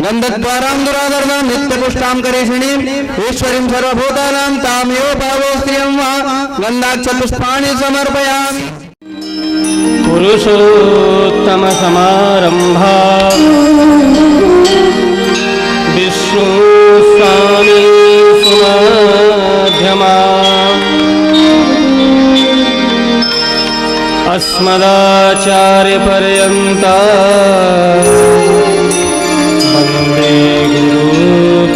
गंधद्वारां दुराधर्मां नित्यपुष्टां करेषिणीं ईश्वरीं सर्वभूतानां तामेव भावोऽस्त्रियं वा गन्धाक्षपुष्पाणि समर्पयामि। पुरुषोत्तम समारंभा विष्णु स्वामी सुमध्यमा अस्मदाचार्य पर्यन्ता वन्दे गुरु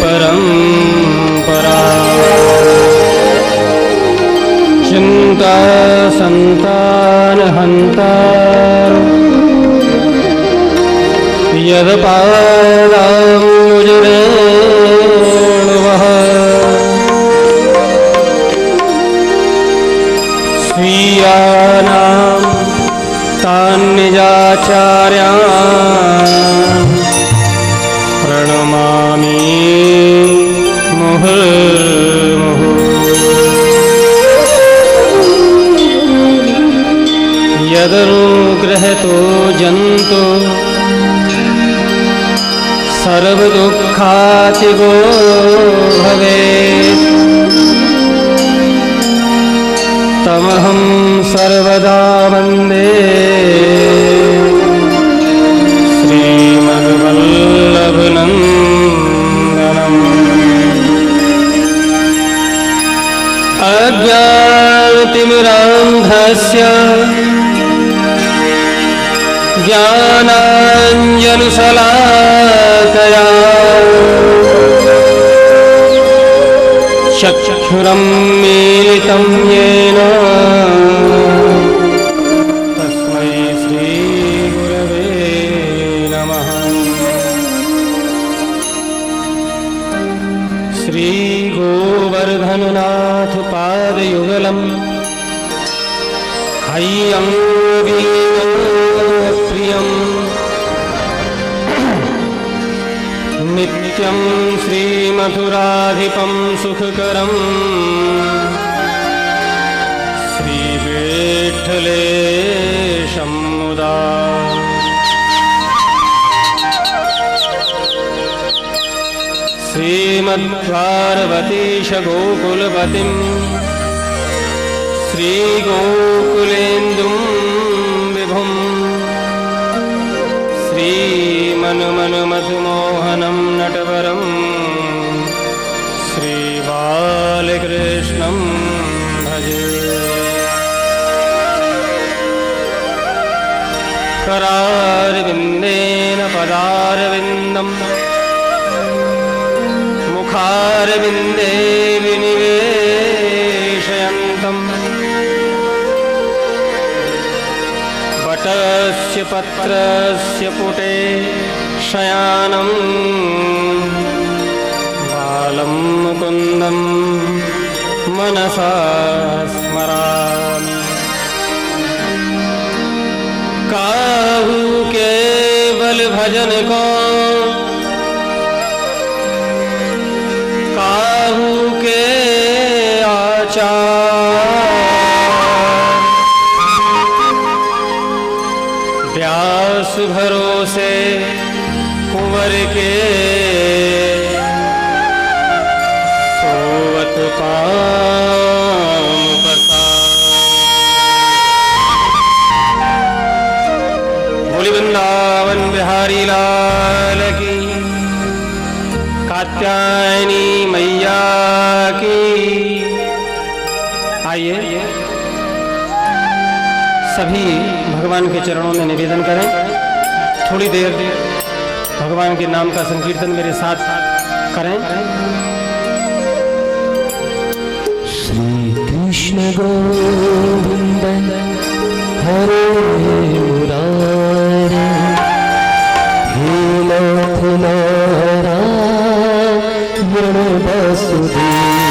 परंपरा। चिंता संतान हंता यदपादाम्बुजरेणुवः स्वीयानां तान्निजाचार्यान् प्रणमामि मुहुर्मुहुः। यदनुग्रहतो जन्तु सर्वदुःखातिगो भवेत् तमहं सर्वदा वन्दे श्रीमद्वल्लभनन्दनम्। अज्ञानतिमिरान्धस्य ज्ञानाञ्जनशलाकया चक्षुरुन्मीलितं येन तस्मै श्रीगुरवे नमः। श्रीगोवर्धननाथ पादयुगलं हय्यं प्रियं नित्यं श्रीमथुराधिपं सुखकरं श्रीविठ्ठलेशं मुदा। श्रीमद्पार्वतीश गोकुलपतिं श्रीगोकुलेन्दुं विभुं श्रीमनुमनुमधुमोहनं नटवरं श्रीबालकृष्णं भजे। करारविन्देन पदारविन्दं मुखारविन्दे विनिवेशयन्तम् वटस्य पत्रस्य पुटे शयानं बालं मुकुन्दं मनसा स्मरामि। काहू केवल भजन को काहू के आचार व्यास भरोसे कुंवर के सोवत पाम बोली वृंदावन बिहारी लाल की, कात्यायनी मैया की। आइए सभी भगवान के चरणों में निवेदन करें, थोड़ी देर भगवान के नाम का संकीर्तन मेरे साथ करें। श्री कृष्ण गोविंद हरे मुरारे हे नाथ नारायण वसुदेव।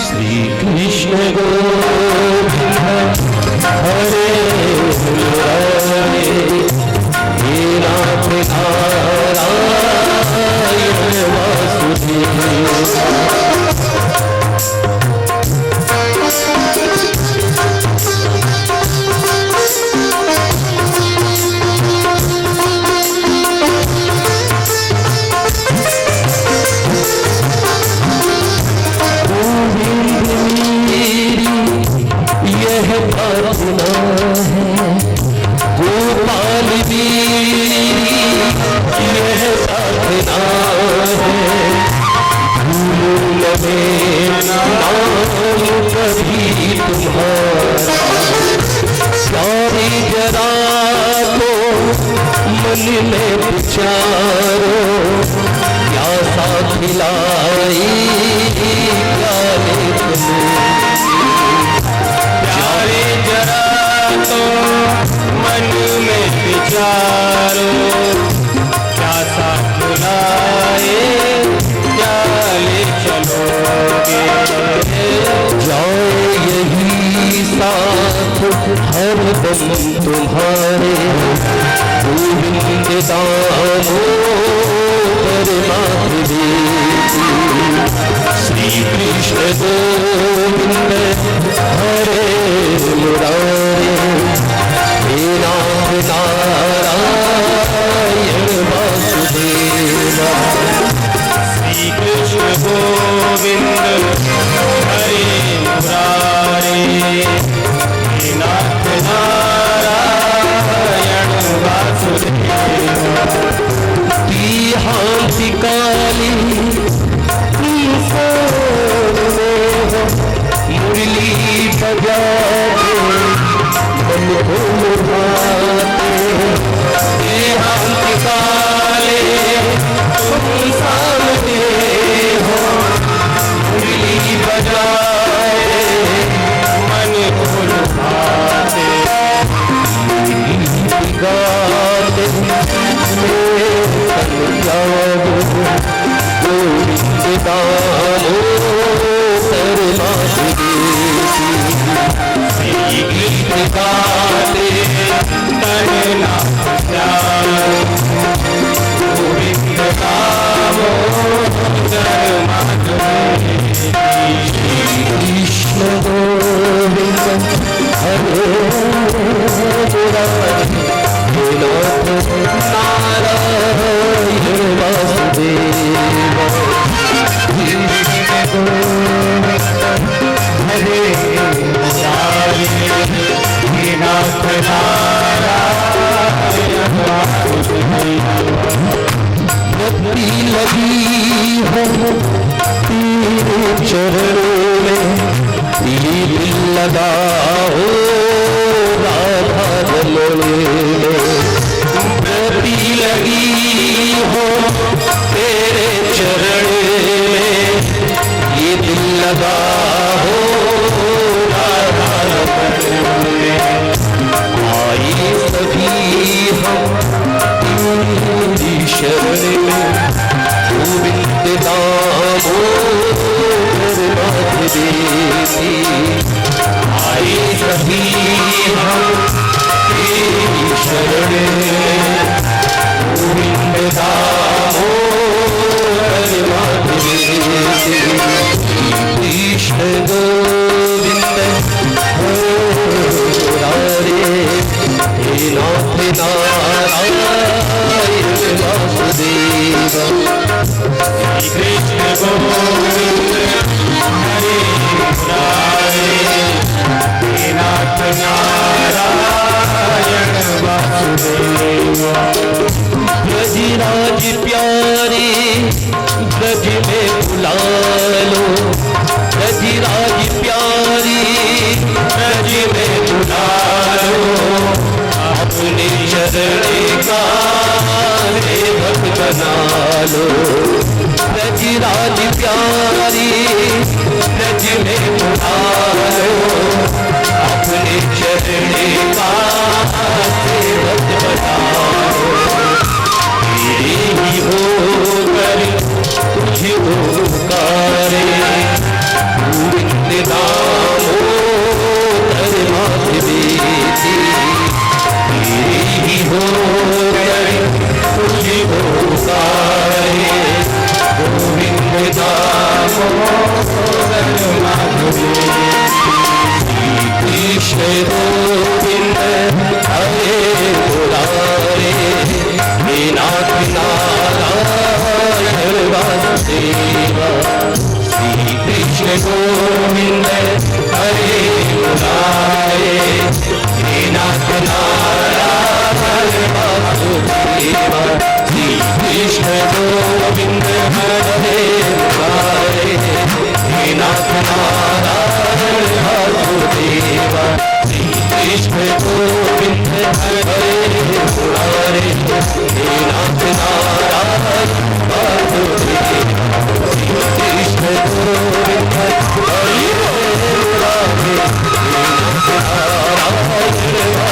श्री कृष्ण गोविंद हरे मुरारे हे नाथ नारायण वसुदेव। यह साधना है, भूल में नाम कभी तुम्हारा, प्यारी जरा तो मन में विचारो, क्या साथ मिलाई प्यारे तुम्हें, प्यारे जरा तो मन में विचारो, क्या साथ बुलाए क्या ले चलोगे, जाए यही साथ हर दम तुम्हारे, गोविंद दामोदर माधवी, श्री कृष्ण गोविंद हरे मुरारे, हे नाथ नारायण वासुदेवा, श्री कृष्ण गोविंद हरे मुरारे, हे नाथ नारायण वासुदेवा, बिहारी काली मुरली बजाते मन को लुभाते, देहांत काले तुम सामने हो, मुरली बजाए मन को लुभाते, गाते गोविंद दामोदर माधवी, गीत गाते तन ना जाओ, गोविंद दामोदर माधवी, कृष्ण गोविंद हरे मुरारी, हे नाथ नारायण वासुदेवा, कृष्ण गोविंद हरे मुरारी, हे नाथ नारायण वासुदेवा, भक्ति लगी हो तेरे चरणों में, ये दिल लगाओ राधा रमण में, भक्ति लगी हो तेरे चरण में, ये दिल लगाओ राधा रमण में, आई सभी हम तेरी शरण में, गोविंद दामोदर माधवी, आई सभी हम तेरी शरण में, गोविंद दामोदर माधवी, कृष्ण गोविंद हरे मुरारे, हे नाथ नारायण वासुदेवा, श्री कृष्ण गोविंद हरे मुरारे, हे नाथ नारायण वासुदेवा, ब्रजराज प्यारे ब्रज में बुला लो, ब्रजराज प्यारी ब्रज में बुला लो, अपने चरण का सेवक बना लो, ब्रजराज प्यारी ब्रज में बुला लो, अपने चरण का सेवक बना लो, तेरे ही होकर तुझे पुकारे, गोविंद दामोदर माधवी, तेरे ही होकर तुझे पुकारे, गोविंद दामोदर माधवी, कृष्ण गोविंद हरे मुरारे, हे नाथ नारायण वासुदेवा, श्री कृष्ण गोविंद हरे मुरारे, हे नाथ नारायण वासुदेवा। वासुदेवा श्री कृष्ण गोविंद हरे मुरारे हे नाथ नारायण वासुदेवा श्री कृष्ण गोविंद हरे मुरारे हे नाथ नारायण वासुदेवा श्री कृष्ण गोविंद हरे मुरारे हे नाथ नारायण वासुदेवा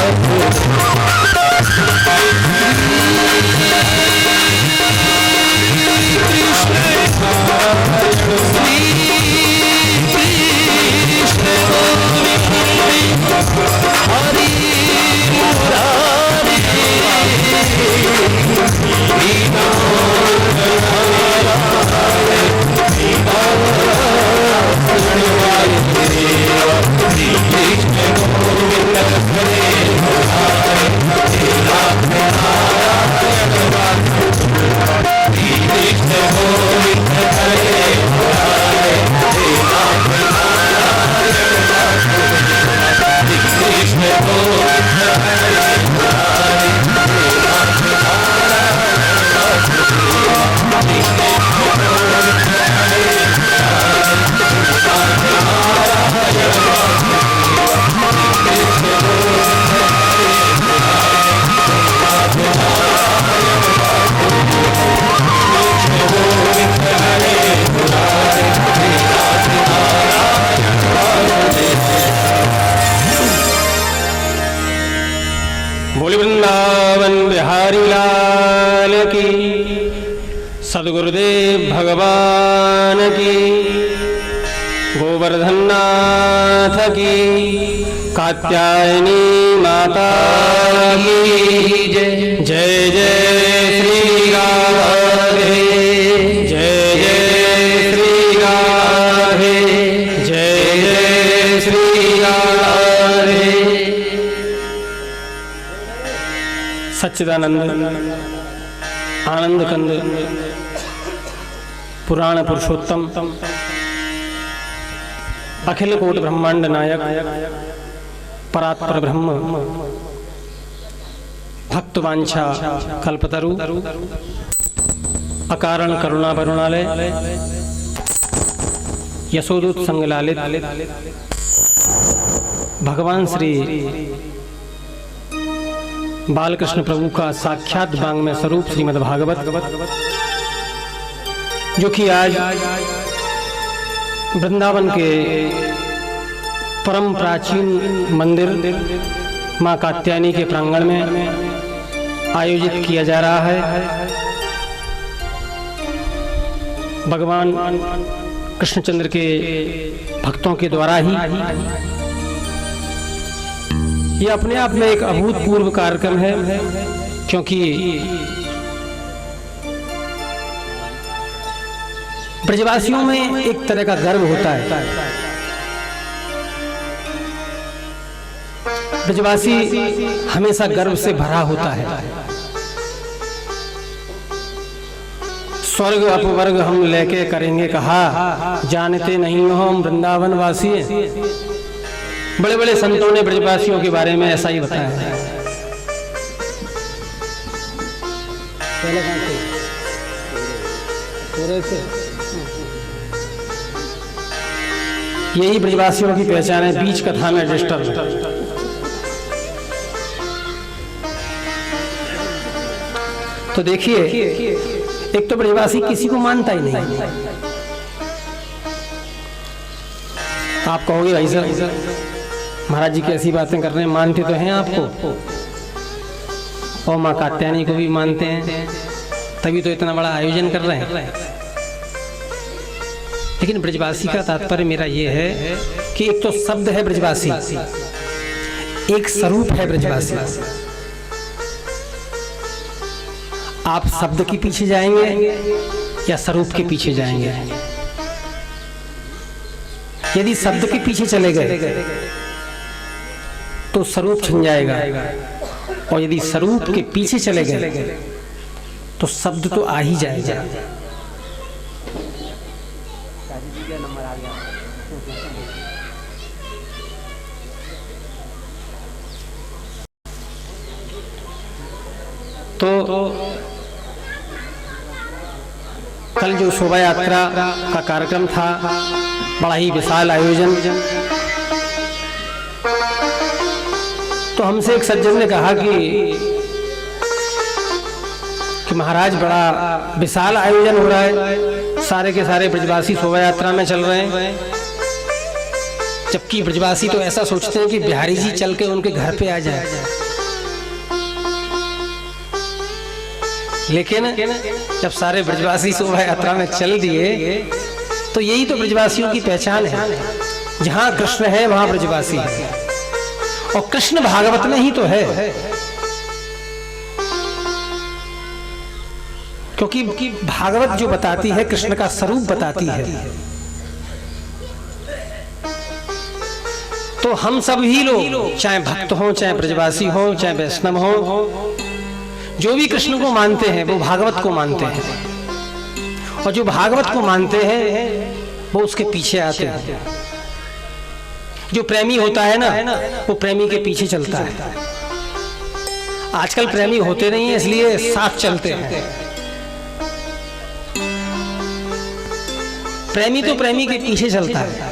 बोल वृंदावन बिहारी लाल की, सदगुरुदेव भगवान की, गोवर्धन नाथ की, कात्यायनी माता की जय। जय जय श्री राधे, जय जय श्री राधे, जय जय श्री राधे। सच्चिदानंद आनंद कंद पुराण पुरुषोत्तम अखिल कोट ब्रह्मांड नायक परात्पर ब्रह्म भक्तवांछा कल्पतरु अकारण करुणा वरुणालय यशोदूत संग लालित भगवान श्री बालकृष्ण प्रभु का साक्षात वांग्मय स्वरूप श्रीमद् भागवत, जो कि आज वृंदावन के परम प्राचीन मंदिर मां कात्यायनी के प्रांगण में आयोजित किया जा रहा है। भगवान कृष्णचंद्र के भक्तों के द्वारा ही ये अपने आप में एक अभूतपूर्व कार्यक्रम है, क्योंकि ब्रजवासियों में एक तरह का गर्व होता है। ब्रजवासी हमेशा गर्व से भरा होता है। स्वर्ग अपवर्ग हम लेके करेंगे कहा, जानते नहीं हो हम वृंदावन वासी। बड़े बड़े संतों ने ब्रजवासियों के बारे में ऐसा ही बताया है। यही ब्रजवासियों की पहचान है बीच कथा में डिस्टर्ब। तो देखिए, एक तो ब्रजवासी किसी को मानता ही नहीं। आप कहोगे भाई साहब महाराज जी की ऐसी बातें कर रहे हैं, मानते तो हैं आपको, और मां कात्यायनी को भी मानते हैं, तभी तो इतना बड़ा आयोजन कर रहे हैं। लेकिन ब्रजवासी का तात्पर्य मेरा ये है कि एक तो शब्द है ब्रजवासी, एक स्वरूप है ब्रजवासी। आप शब्द के पीछे जाएंगे या स्वरूप के पीछे जाएंगे? यदि शब्द के पीछे चले गए तो स्वरूप छिन जाएगा, और यदि स्वरूप के पीछे चले गए तो शब्द तो आ ही जाएगा। तो कल जो शोभा यात्रा का कार्यक्रम था, बड़ा ही विशाल आयोजन, तो हमसे एक सज्जन ने कहा कि महाराज बड़ा विशाल आयोजन हो रहा है, सारे के सारे ब्रजवासी शोभा यात्रा में चल रहे हैं, जबकि ब्रजवासी तो ऐसा सोचते हैं कि बिहारी जी चल के उनके घर पे आ जाए। लेकिन जब सारे ब्रजवासी शोभा यात्रा में चल दिए तो यही तो ब्रजवासियों की पहचान है, जहां कृष्ण है वहां ब्रजवासी है, और कृष्ण भागवत में ही तो है, क्योंकि भागवत जो बताती है कृष्ण का स्वरूप बताती है। तो हम सब ही लोग, चाहे भक्त हो, चाहे ब्रजवासी हो, चाहे वैष्णव हो, जो भी कृष्ण को मानते हैं वो भागवत को मानते हैं, और जो भागवत को मानते हैं वो उसके पीछे आते हैं। जो प्रेमी होता है ना, वो प्रेमी के पीछे चलता है। आजकल प्रेमी होते नहीं है, इसलिए साथ चलते हैं। प्रेमी तो प्रेमी के पीछे चलता है,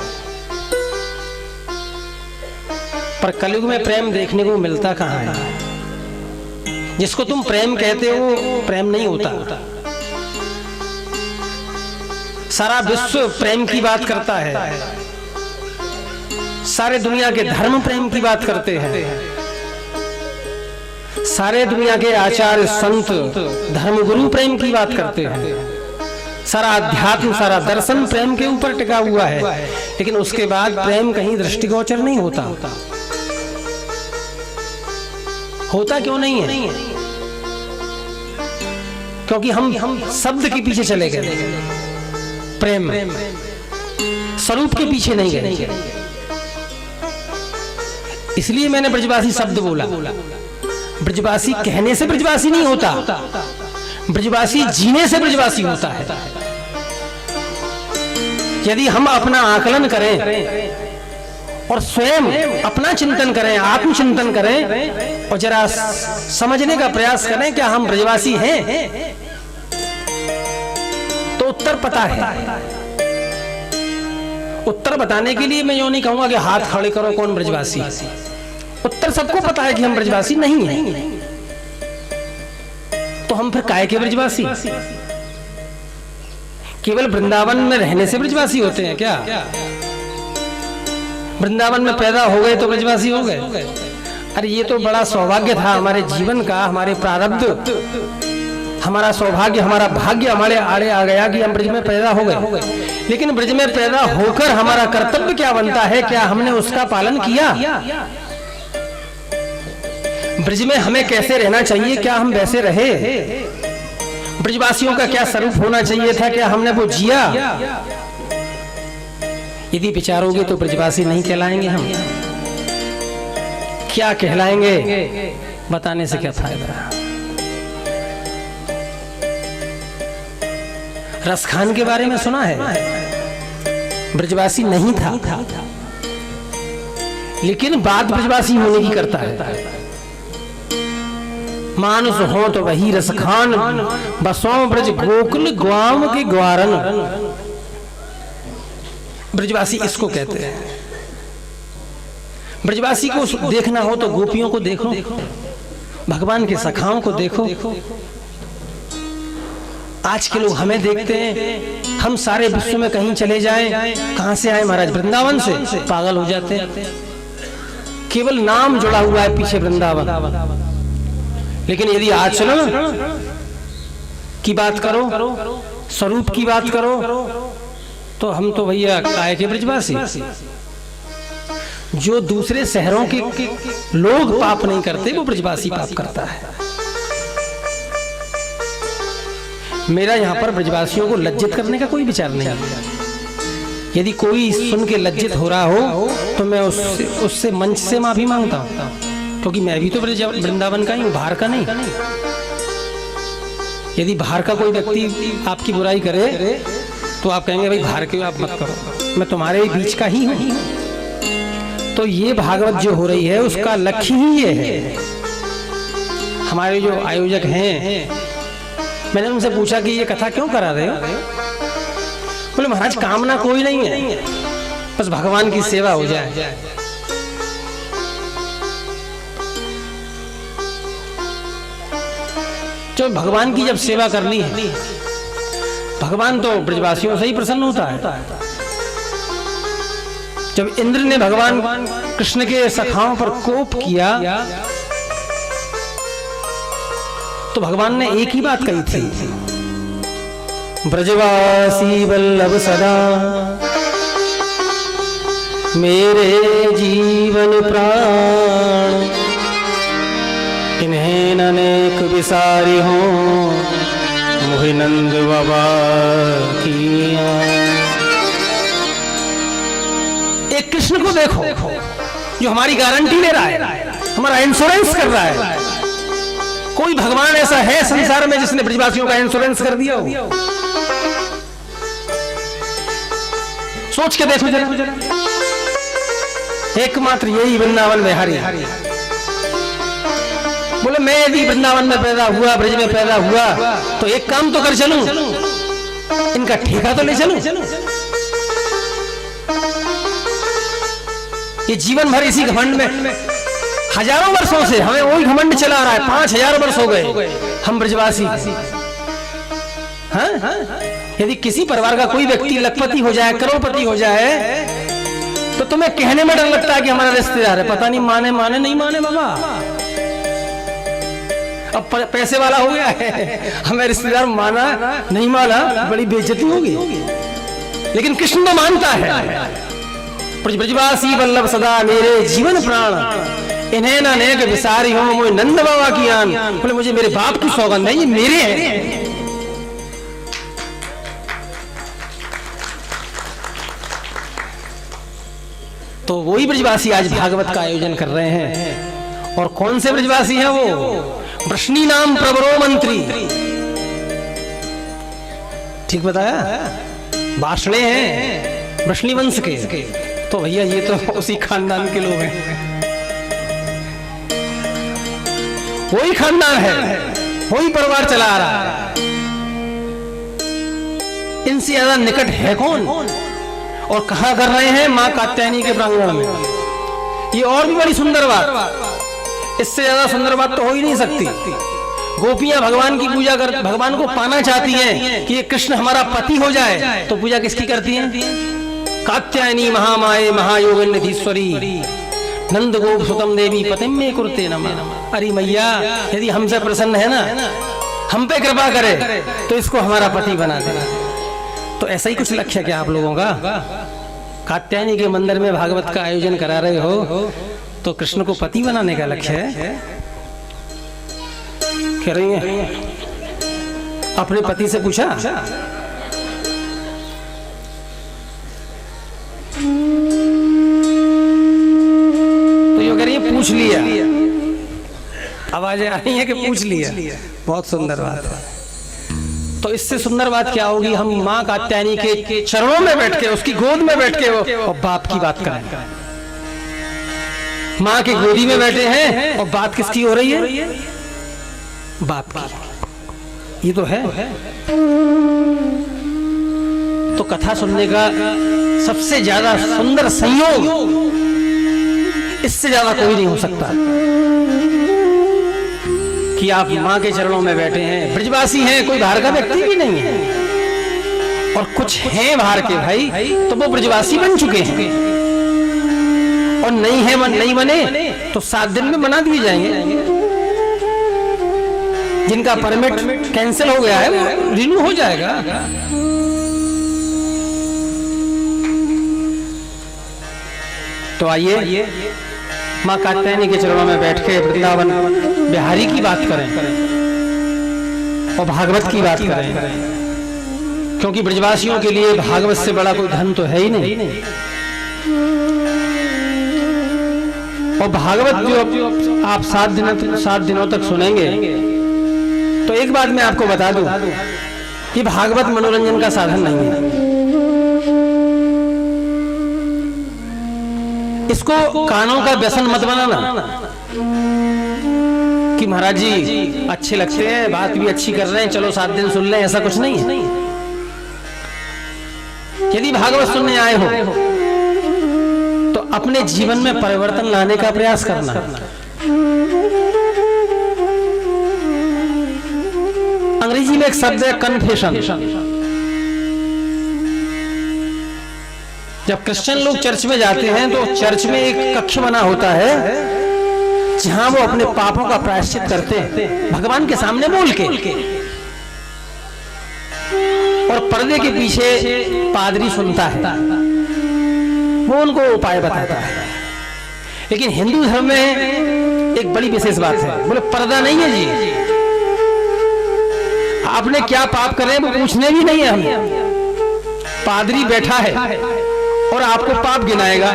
पर कलयुग में प्रेम देखने को मिलता कहाँ है। जिसको तुम प्रेम कहते हो प्रेम नहीं होता। सारा विश्व प्रेम की बात करता है, सारे दुनिया के धर्म प्रेम की बात करते हैं, सारे दुनिया के आचार्य संत धर्मगुरु प्रेम की बात करते हैं, सारा अध्यात्म सारा दर्शन प्रेम के ऊपर टिका हुआ है। लेकिन उसके बाद प्रेम कहीं दृष्टिगोचर नहीं होता। होता क्यों नहीं है? क्योंकि हम शब्द के पीछे चले गए, प्रेम स्वरूप के पीछे नहीं गए। इसलिए मैंने ब्रजवासी शब्द बोला। ब्रजवासी कहने से ब्रजवासी नहीं होता, ब्रजवासी जीने से ब्रजवासी होता है। यदि हम अपना आकलन करें और स्वयं अपना चिंतन करें, आत्मचिंतन करें, और जरा समझने का प्रयास करें क्या हम ब्रजवासी हैं, तो उत्तर पता है। उत्तर बताने के लिए मैं यूं नहीं कहूंगा कि हाथ खड़े करो कौन ब्रजवासी। उत्तर सबको पता है कि हम ब्रजवासी नहीं हैं। तो हम फिर काहे के ब्रजवासी? केवल वृंदावन में रहने से ब्रजवासी होते हैं क्या? वृंदावन में पैदा हो गए तो ब्रजवासी हो गए? अरे ये तो बड़ा सौभाग्य था हमारे जीवन का, हमारे प्रारब्ध, हमारा सौभाग्य, हमारा भाग्य हमारे आड़े आ गया कि हम ब्रज में पैदा हो गए। लेकिन ब्रज में पैदा होकर हमारा कर्तव्य क्या बनता है? क्या हमने उसका पालन किया? ब्रज में हमें कैसे रहना चाहिए, क्या हम वैसे रहे? ब्रजवासियों का क्या स्वरूप होना चाहिए था, क्या हमने वो जिया? यदि विचारोगे तो ब्रजवासी नहीं कहलाएंगे हम। क्या कहलाएंगे बताने से क्या फायदा? रसखान के बारे में सुना है, ब्रजवासी नहीं था, लेकिन बात ब्रजवासी होने की करता है। मानुष हो तो वही रसखान, बसों ब्रज गोकुल ग्वाम के ग्वारन। ब्रजवासी इसको कहते हैं। ब्रजवासी को देखना हो तो गोपियों को देखो, भगवान के सखाओं को देखो। आज के लोग हमें देखते हैं, हम सारे विश्व में कहीं चले जाएं, कहां से आए महाराज? वृंदावन से, पागल हो जाते हैं। केवल नाम जुड़ा हुआ है पीछे वृंदावन। लेकिन यदि आचरण की बात करो, स्वरूप की बात करो, तो हम तो भैया काहे के ब्रजवासी। जो दूसरे शहरों के लोग पाप नहीं करते वो ब्रजवासी पाप करता है। मेरा यहाँ पर ब्रजवासियों को लज्जित करने का कोई विचार नहीं है। यदि कोई सुन के लज्जित हो रहा हो तो मैं उससे मंच से माफी मांगता हूँ, क्योंकि मैं भी तो वृंदावन का ही हूँ, बाहर का नहीं। यदि बाहर का कोई व्यक्ति आपकी बुराई करे तो आप कहेंगे भाई बाहर के आप मत करो, मैं तुम्हारे बीच का ही हूँ। तो ये भागवत जो हो रही है उसका लक्ष्य ही ये है हमारे जो आयोजक हैं, मैंने उनसे पूछा कि ये कथा क्यों करा रहे हो? बोले महाराज कामना कोई नहीं है, बस भगवान की सेवा हो जाए। जो भगवान की जब सेवा करनी है, भगवान तो ब्रजवासियों से ही प्रसन्न होता है। जब इंद्र ने भगवान कृष्ण के सखाओं पर कोप किया तो भगवान ने एक ही बात कही थी, ब्रजवासी वल्लभ सदा मेरे जीवन प्राण, इन्हें अनेक विसारी हो मोहि नंद बाबा किया। एक कृष्ण को देखो जो हमारी गारंटी ले रहा है, हमारा इंश्योरेंस कर रहा है। कोई भगवान ऐसा है संसार में जिसने ब्रजवासियों का इंश्योरेंस कर दिया हो? सोच के देखो जरा, एकमात्र यही वृंदावन बिहारी। बोले मैं यदि वृंदावन में पैदा हुआ, ब्रज में पैदा हुआ, तो एक काम तो कर चलूं, इनका ठेका तो ले चलूं। ये जीवन भर इसी घमंड में, हजारों वर्षों से हमें वही घमंड चला रहा है। 5000 वर्ष हो गए हम ब्रजवासी। हाँ? यदि किसी परिवार का कोई व्यक्ति लखपति हो जाए, करोड़पति हो जाए, तो तुम्हें कहने में डर लगता है कि हमारा रिश्तेदार है, पता नहीं माने नहीं माने बाबा। अब पैसे वाला हो गया है, हमें रिश्तेदार माना नहीं माना बड़ी बेइज्जती होगी। लेकिन कृष्ण तो मानता है, ब्रजवासी वल्लभ सदा मेरे जीवन प्राण, इन्हें ना अनेक विसारी हो मोहि नंद बाबा की आन। बोले मुझे मेरे बाप की सौगंध है, ये मेरे हैं। तो वही ब्रजवासी आज भागवत का आयोजन कर रहे हैं। और कौन से ब्रजवासी हैं वो? वृष्णि नाम प्रवरो मंत्री, ठीक बताया, बाषणे हैं वृष्णि वंश के। तो भैया ये तो उसी खानदान के लोग हैं, वही खानदान है, वही परिवार चला आ रहा है। इनसे ज्यादा निकट है कौन? और कहा कर रहे हैं मां कात्यायनी के प्रांगण में। ये और भी बड़ी सुंदर बात, इससे ज्यादा सुंदर बात तो हो ही नहीं सकती। गोपियां भगवान की पूजा कर, भगवान को पाना चाहती हैं कि ये कृष्ण हमारा पति हो जाए, तो पूजा किसकी करती हैं? कात्यायनी महामाये महायोगनिधीश्वरी नंद गोप सुतम देवी पतिम में कुरुते नमः। अरे मैया यदि हमसे प्रसन्न है ना, हम पे कृपा करे, तो इसको हमारा पति बना देना। तो ऐसा ही कुछ लक्ष्य क्या आप लोगों का? कात्यायनी के मंदिर में भागवत का आयोजन करा रहे हो, तो कृष्ण को पति बनाने का लक्ष्य है? कह रही है अपने पति से पूछा, तो ये कह रही है पूछ लिया। आवाजें आ रही है कि पूछ लिया। बहुत सुंदर बात है। तो इससे सुंदर बात क्या होगी? हम माँ कात्यायनी के चरणों में बैठ के, उसकी गोद में बैठ के और बाप की बात करें। माँ की गोदी में बैठे हैं और बात किसकी हो रही है? बाप की। ये तो है। तो कथा सुनने का सबसे ज्यादा सुंदर संयोग इससे ज्यादा कोई नहीं हो सकता कि आप माँ के चरणों में बैठे हैं, ब्रजवासी हैं, कोई बाहर का व्यक्ति भी नहीं है। और कुछ हैं बाहर के भाई, तो वो ब्रजवासी बन चुके हैं, और नहीं बने तो 7 दिन में बना दिए जाएंगे। जिनका परमिट कैंसिल हो गया है वो रिन्यू हो जाएगा। तो आइए माँ कात्यायनी के चरणों में बैठ के वृंदावन बिहारी की बात करें और भागवत की बात करें, क्योंकि ब्रजवासियों के लिए भागवत से बड़ा कोई धन तो है ही नहीं। और भागवत जो आप 7 दिनों तक सुनेंगे, तो एक बात मैं आपको बता दूं, कि भागवत मनोरंजन का साधन नहीं है। इसको कानों का व्यसन मत बनाना। कि महाराज जी अच्छे लगते हैं, बात भी अच्छी कर रहे हैं, चलो 7 दिन सुन लें, ऐसा कुछ नहीं है। यदि भागवत सुनने आए हो तो अपने जीवन में परिवर्तन लाने का प्रयास करना। अंग्रेजी में एक शब्द है कन्फेशन। जब क्रिश्चियन लोग चर्च में जाते हैं तो चर्च में एक कक्ष बना होता है जहां वो अपने पापों का प्रायश्चित करते हैं भगवान के सामने बोल के, और पर्दे के पीछे पादरी सुनता है, वो उनको उपाय बताता है। लेकिन हिंदू धर्म में एक बड़ी विशेष बात है, बोले पर्दा नहीं है जी, आपने क्या पाप करे वो पूछने भी नहीं है हमें, पादरी बैठा है और आपको पाप गिनाएगा,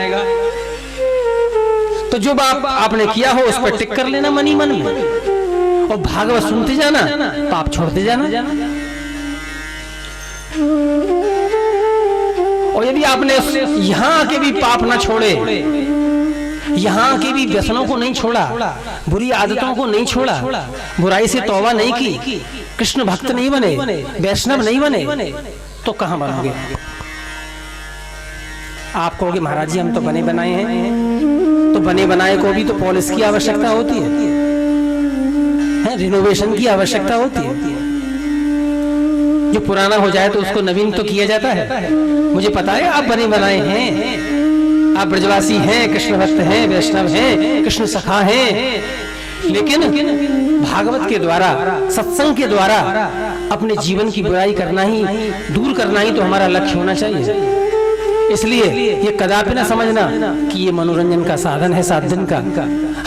तो जो पाप आपने किया हो उस पर टिक कर लेना मन ही मन में, और भागवत सुनते जाना, पाप छोड़ते जाना। और यदि आपने यहां आके भी पाप ना छोड़े, यहां आके भी व्यसनों को नहीं छोड़ा, बुरी आदतों को नहीं छोड़ा, बुराई से तौबा नहीं की, कृष्ण भक्त नहीं बने, वैष्णव नहीं बने, तो कहां बनोगे? आप कहोगे महाराज जी हम तो बने बनाए हैं, तो बने बनाए को भी तो पॉलिश की आवश्यकता होती है, रिनोवेशन की आवश्यकता होती है। जो पुराना हो जाए तो उसको नवीन तो किया जाता है। मुझे पता है आप बने बनाए हैं, आप ब्रजवासी हैं, कृष्ण भक्त हैं, वैष्णव हैं, कृष्ण सखा हैं, लेकिन भागवत के द्वारा, सत्संग के द्वारा अपने जीवन की बुराई करना ही, दूर करना ही तो हमारा लक्ष्य होना चाहिए। इसलिए ये कदापि ना समझना कि ये मनोरंजन का साधन है 7 दिन का।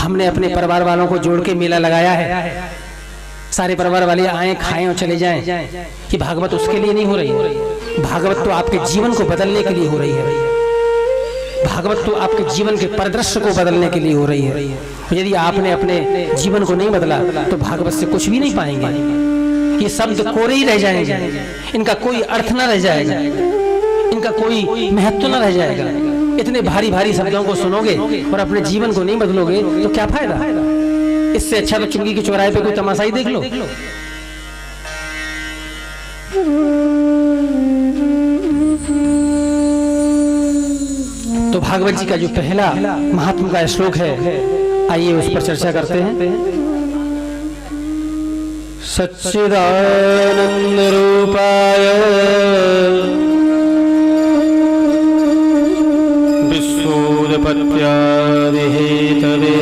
हमने अपने परिवार वालों को जोड़ के मेला लगाया है, सारे परिवार वाले आए खाएं और चले जाएं, कि भागवत उसके लिए नहीं हो रही है। भागवत तो आपके जीवन को बदलने के लिए हो रही है, भागवत तो आपके जीवन के परिदृश्य को बदलने के लिए हो रही है। यदि आपने अपने जीवन को नहीं बदला तो भागवत से कुछ भी नहीं पाएंगे। ये शब्द कोरे ही रह जाएंगे, इनका कोई अर्थ ना रह जाएगा, इनका कोई महत्व न रह जाएगा। इतने भारी भारी शब्दों को सुनोगे और अपने जीवन को नहीं बदलोगे तो क्या फायदा? इससे अच्छा तो चुंगी के चौराहे पे कोई तमाशा ही देख लो। तो भागवत जी का जो पहला महात्मा का श्लोक है, आइए उस पर चर्चा करते हैं। सच्चिदानंद रूपाय विश्वोत्पत्त्यादिहेतवे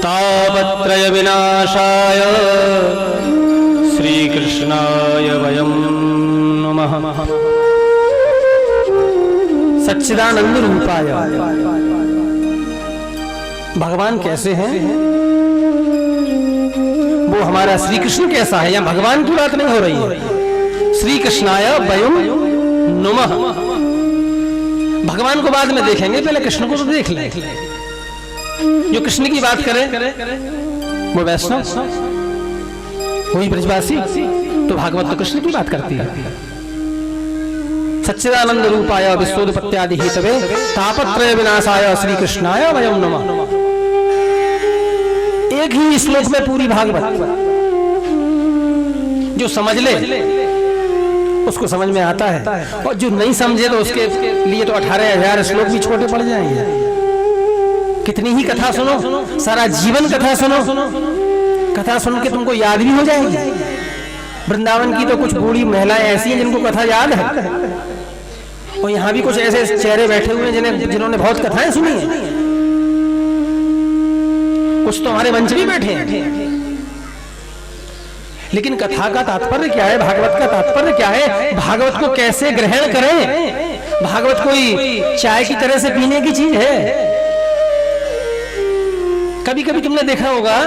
तापत्रय विनाशाय श्रीकृष्णाय वयं नमः। सच्चिदानंद रूपाय, भगवान कैसे हैं? वो हमारा श्री कृष्ण कैसा है? यहाँ भगवान की बात नहीं हो रही है। श्री कृष्णाय वयं नमः। भगवान को बाद में देखेंगे, पहले कृष्ण को तो देख लें। जो कृष्ण की बात करे वो वैष्णव, वही ब्रजवासी, तो भागवत तो कृष्ण की बात करती है। सच्चिदानंद रूपाय विश्वोत्पत्त्यादि हेतवे तापत्रय विनाशाय श्री कृष्णाय वयं नमः। एक ही श्लोक में पूरी भागवत, जो समझ ले उसको समझ में आता है, और जो नहीं समझे तो उसके लिए तो 18,000 श्लोक भी छोटे पड़ जाएंगे। कितनी ही कथा सुनो, सारा जीवन कथा सुनो, कथा सुन के तुमको याद भी हो जाएगी। वृंदावन की तो कुछ बूढ़ी महिलाएं ऐसी हैं जिनको कथा याद है, और यहाँ भी कुछ ऐसे चेहरे बैठे हुए हैं जिन्होंने बहुत कथाएं सुनी है। कुछ तो हमारे मंच भी बैठे हैं। लेकिन कथा का तात्पर्य क्या है? भागवत का तात्पर्य क्या है? भागवत को कैसे ग्रहण करें? भागवत कोई चाय की तरह से पीने की चीज है? कभी कभी तुमने देखा होगा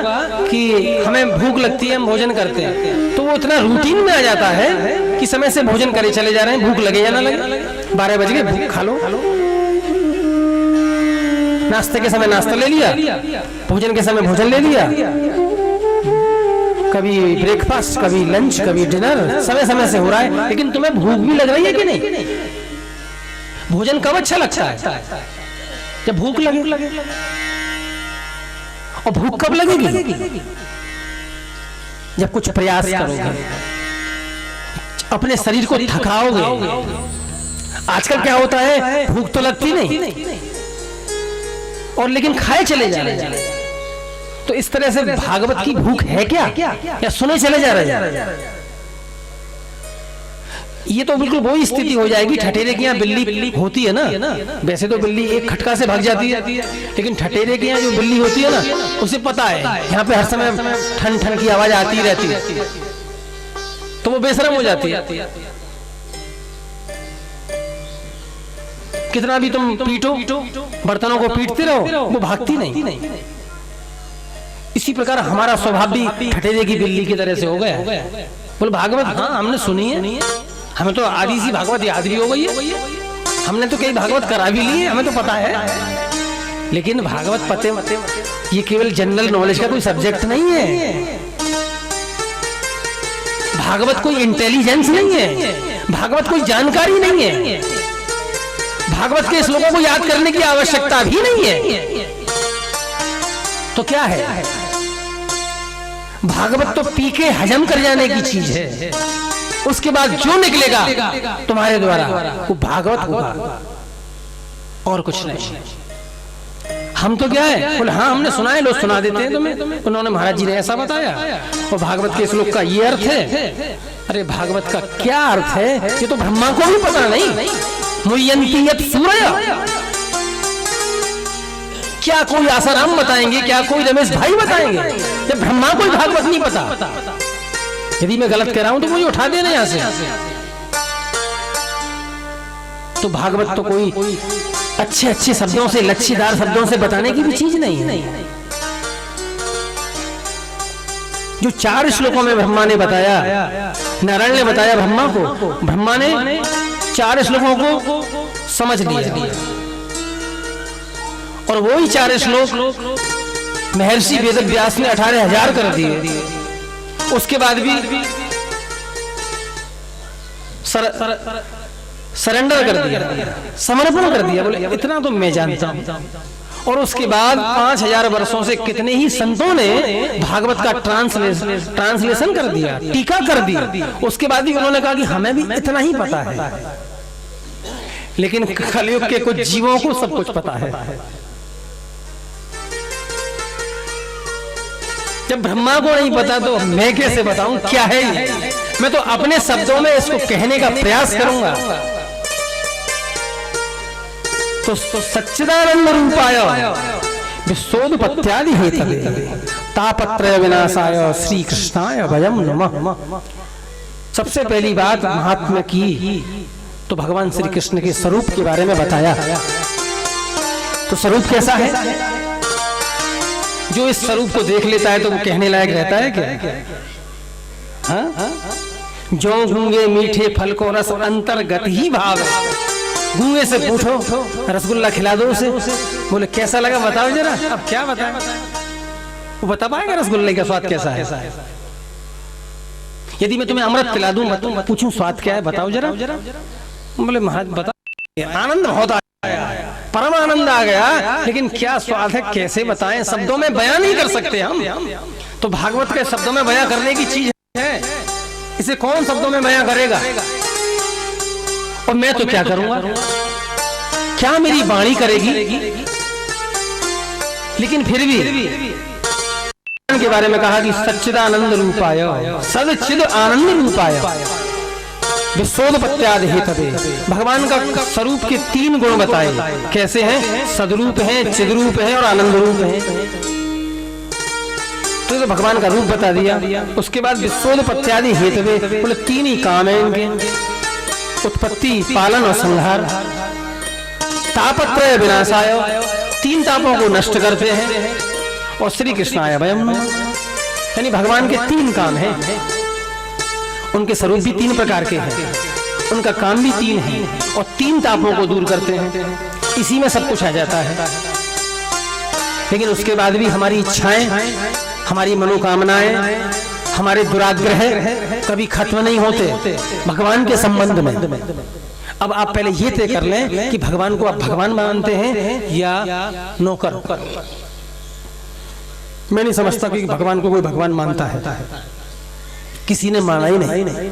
कि हमें भूख लगती है, हम भोजन करते हैं, तो वो इतना रूटीन में आ जाता है कि समय से भोजन करे चले जा रहे हैं, भूख लगे या ना लगे, 12 बज गए भूख खा लो। नाश्ते के समय नाश्ता ले लिया, भोजन के समय भोजन ले लिया, कभी ब्रेकफास्ट, कभी लंच, कभी डिनर, समय समय से हो रहा है। लेकिन तुम्हें भूख भी लग रही है कि नहीं? भोजन कब अच्छा लगता है? जब भूख लगे। और भूख कब लगेगी? जब कुछ प्रयास करोगे, अपने शरीर को थकाओगे। आजकल क्या होता है, भूख तो लगती नहीं और लेकिन खाए चले जा रहे हैं। तो इस तरह से भागवत की भूख है क्या, या सुने चले जा रहे हैं? ये तो बिल्कुल वही स्थिति हो जाएगी ठठेरे की यहाँ बिल्ली होती है ना। वैसे तो बिल्ली एक खटका से भाग जाती है, लेकिन ठठेरे की यहाँ जो बिल्ली होती है ना, उसे पता है यहाँ पे हर समय ठन ठन की आवाज आती रहती है, तो वो बेशरम हो जाती है। कितना भी तुम पीटो, बर्तनों को पीटते रहो, वो भागती नहीं। इसी प्रकार हमारा स्वभाव भी ठठेरे की बिल्ली की तरह से हो गया। बोले भागवत, हाँ हमने सुनी है, हमें तो आधी सी भागवत याद भी हो गई है, हमने तो कई भागवत करा भी ली है, हमें तो पता है। लेकिन भागवत पते ये केवल जनरल नॉलेज का कोई सब्जेक्ट नहीं है। भागवत कोई इंटेलिजेंस नहीं है, भागवत कोई जानकारी नहीं है, भागवत के श्लोकों को याद करने की आवश्यकता भी नहीं है। तो क्या है? भागवत तो पी के हजम कर जाने की चीज है। उसके बाद जो निकलेगा तुम्हारे द्वारा वो भागवत होगा और कुछ नहीं। हम तो क्या है, बोले हाँ हमने सुना है, लोग सुना देते हैं तुम्हें। उन्होंने महाराज जी ने ऐसा बताया और भागवत के श्लोक का ये अर्थ है। अरे भागवत का क्या अर्थ है ये तो ब्रह्मा को भी पता नहीं। मुयंती यत् सूरय, क्या कोई आसाराम बताएंगे, क्या कोई रमेश भाई बताएंगे, जब ब्रह्मा को भागवत नहीं पता। यदि मैं गलत कह रहा हूं तो मुझे उठा देना यहां से। तो भागवत तो कोई अच्छे अच्छे शब्दों से, लच्छीदार शब्दों से बताने की भी चीज नहीं है। जो 4 श्लोकों में ब्रह्मा ने बताया, नारायण ने बताया ब्रह्मा को, ब्रह्मा ने 4 श्लोकों को समझ लिया और वही 4 श्लोक महर्षि वेद व्यास ने 18,000 कर दिए। उसके बाद भी सरेंडर कर दिया, समर्पण कर दिया। बोले इतना तो मैं जानता हूं। और उसके बाद 5,000 वर्षों से कितने ही संतों ने भागवत का ट्रांसलेशन कर दिया, टीका कर दिया। उसके बाद भी उन्होंने कहा कि हमें भी इतना ही पता है। लेकिन कलयुग के कुछ जीवों को सब कुछ पता है। जब ब्रह्मा को नहीं पता तो मैं कैसे बताऊं क्या है ये? मैं तो अपने शब्दों में इसको कहने का प्रयास करूंगा। तो सच्चिदानंद रूपाय विश्वोत्पत्त्यादि हेतवे तापत्रय विनाशाय श्री कृष्णाय वयं नमः। सबसे पहली बात महात्मा की तो भगवान श्री कृष्ण के स्वरूप के बारे में बताया। तो स्वरूप कैसा है? जो इस स्वरूप को देख लेता है तो वो कहने लायक रहता है क्या? हाँ? जो गूंगे मीठे फल को रस अंतर्गत ही भाव। गूंगे से पूछो रसगुल्ला खिला दो उसे, बोले कैसा लगा बताओ जरा। अब क्या बताएं, वो बता पाएगा रसगुल्ले का स्वाद कैसा है? यदि मैं तुम्हें अमृत खिला दूं, पूछूं स्वाद क्या है बताओ जरा, बोले महाराज बता। आनंद बहुत आया, परम आनंद आ गया, लेकिन क्या स्वाद है कैसे बताएं? शब्दों में बयान नहीं कर सकते हम। तो भागवत के शब्दों में बयां करने की चीज है, इसे कौन शब्दों में बयां करेगा? और मैं तो क्या करूंगा, क्या मेरी वाणी करेगी? लेकिन फिर भी के बारे में कहा कि सच्चिदानंद रूपाय, सदचिद आनंद रूपाय विश्वोत्पत्त्यादि हेतवे। भगवान का स्वरूप के 3 गुण बताए। कैसे हैं? सदरूप है, चिद्रूप है और आनंद रूप है। तो भगवान का रूप बता दिया। उसके बाद विश्वोत्पत्त्यादि हेतवे, बोले 3 ही काम है इनके, उत्पत्ति, पालन और संहार। तापत्रय विनाशाय, 3 तापों को नष्ट करते हैं। और श्री कृष्णाय वयं नमः, यानी भगवान के 3 काम हैं। उनके स्वरूप भी 3 प्रकार के हैं, उनका काम भी 3 है और 3 तापों को दूर करते हैं। इसी में सब कुछ आ जाता है। लेकिन उसके बाद भी हमारी इच्छाएं, हमारी मनोकामनाएं, हमारे दुराग्रह कभी खत्म नहीं होते भगवान के संबंध में। अब आप पहले ये तय कर लें कि भगवान को आप भगवान मानते हैं या नौकर। मैं नहीं समझता कि भगवान को कोई भगवान मानता है, किसी ने माना ही नहीं।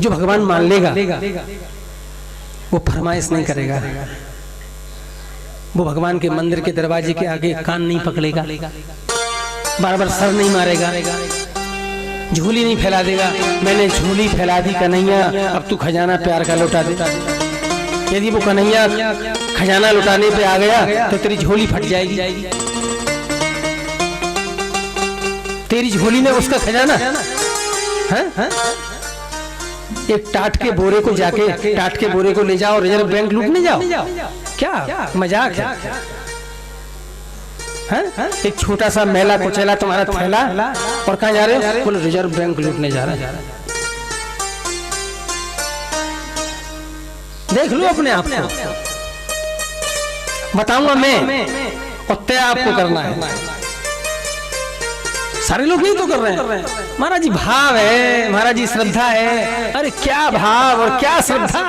जो भगवान मान लेगा वो फरमाइश नहीं करेगा, वो भगवान के मंदिर के दरवाजे के आगे कान नहीं पकड़ेगा, बार बार सर नहीं मारेगा, झोली नहीं फैला देगा, मैंने झोली फैला दी कन्हैया अब तू खजाना प्यार का लौटा दे। यदि वो कन्हैया खजाना लुटाने पे आ गया तो तेरी झोली फट जाएगी। तेरी झोली में उसका खजाना है? एक टाट के बोरे को जाके टाट के बोरे को ले जाओ रिजर्व बैंक लूटने जाओ, क्या मजाक है? एक छोटा सा मेला कुचेला तुम्हारा थैला और कहाँ जा रहे हो? बोले रिजर्व बैंक लूटने जा रहा है। देख लो अपने आप को, बताऊंगा मैं और तय आपको करना है। सारे लोग नहीं तो कर रहे हैं। महाराज जी भाव है, महाराज जी श्रद्धा है। अरे क्या भाव और क्या श्रद्धा,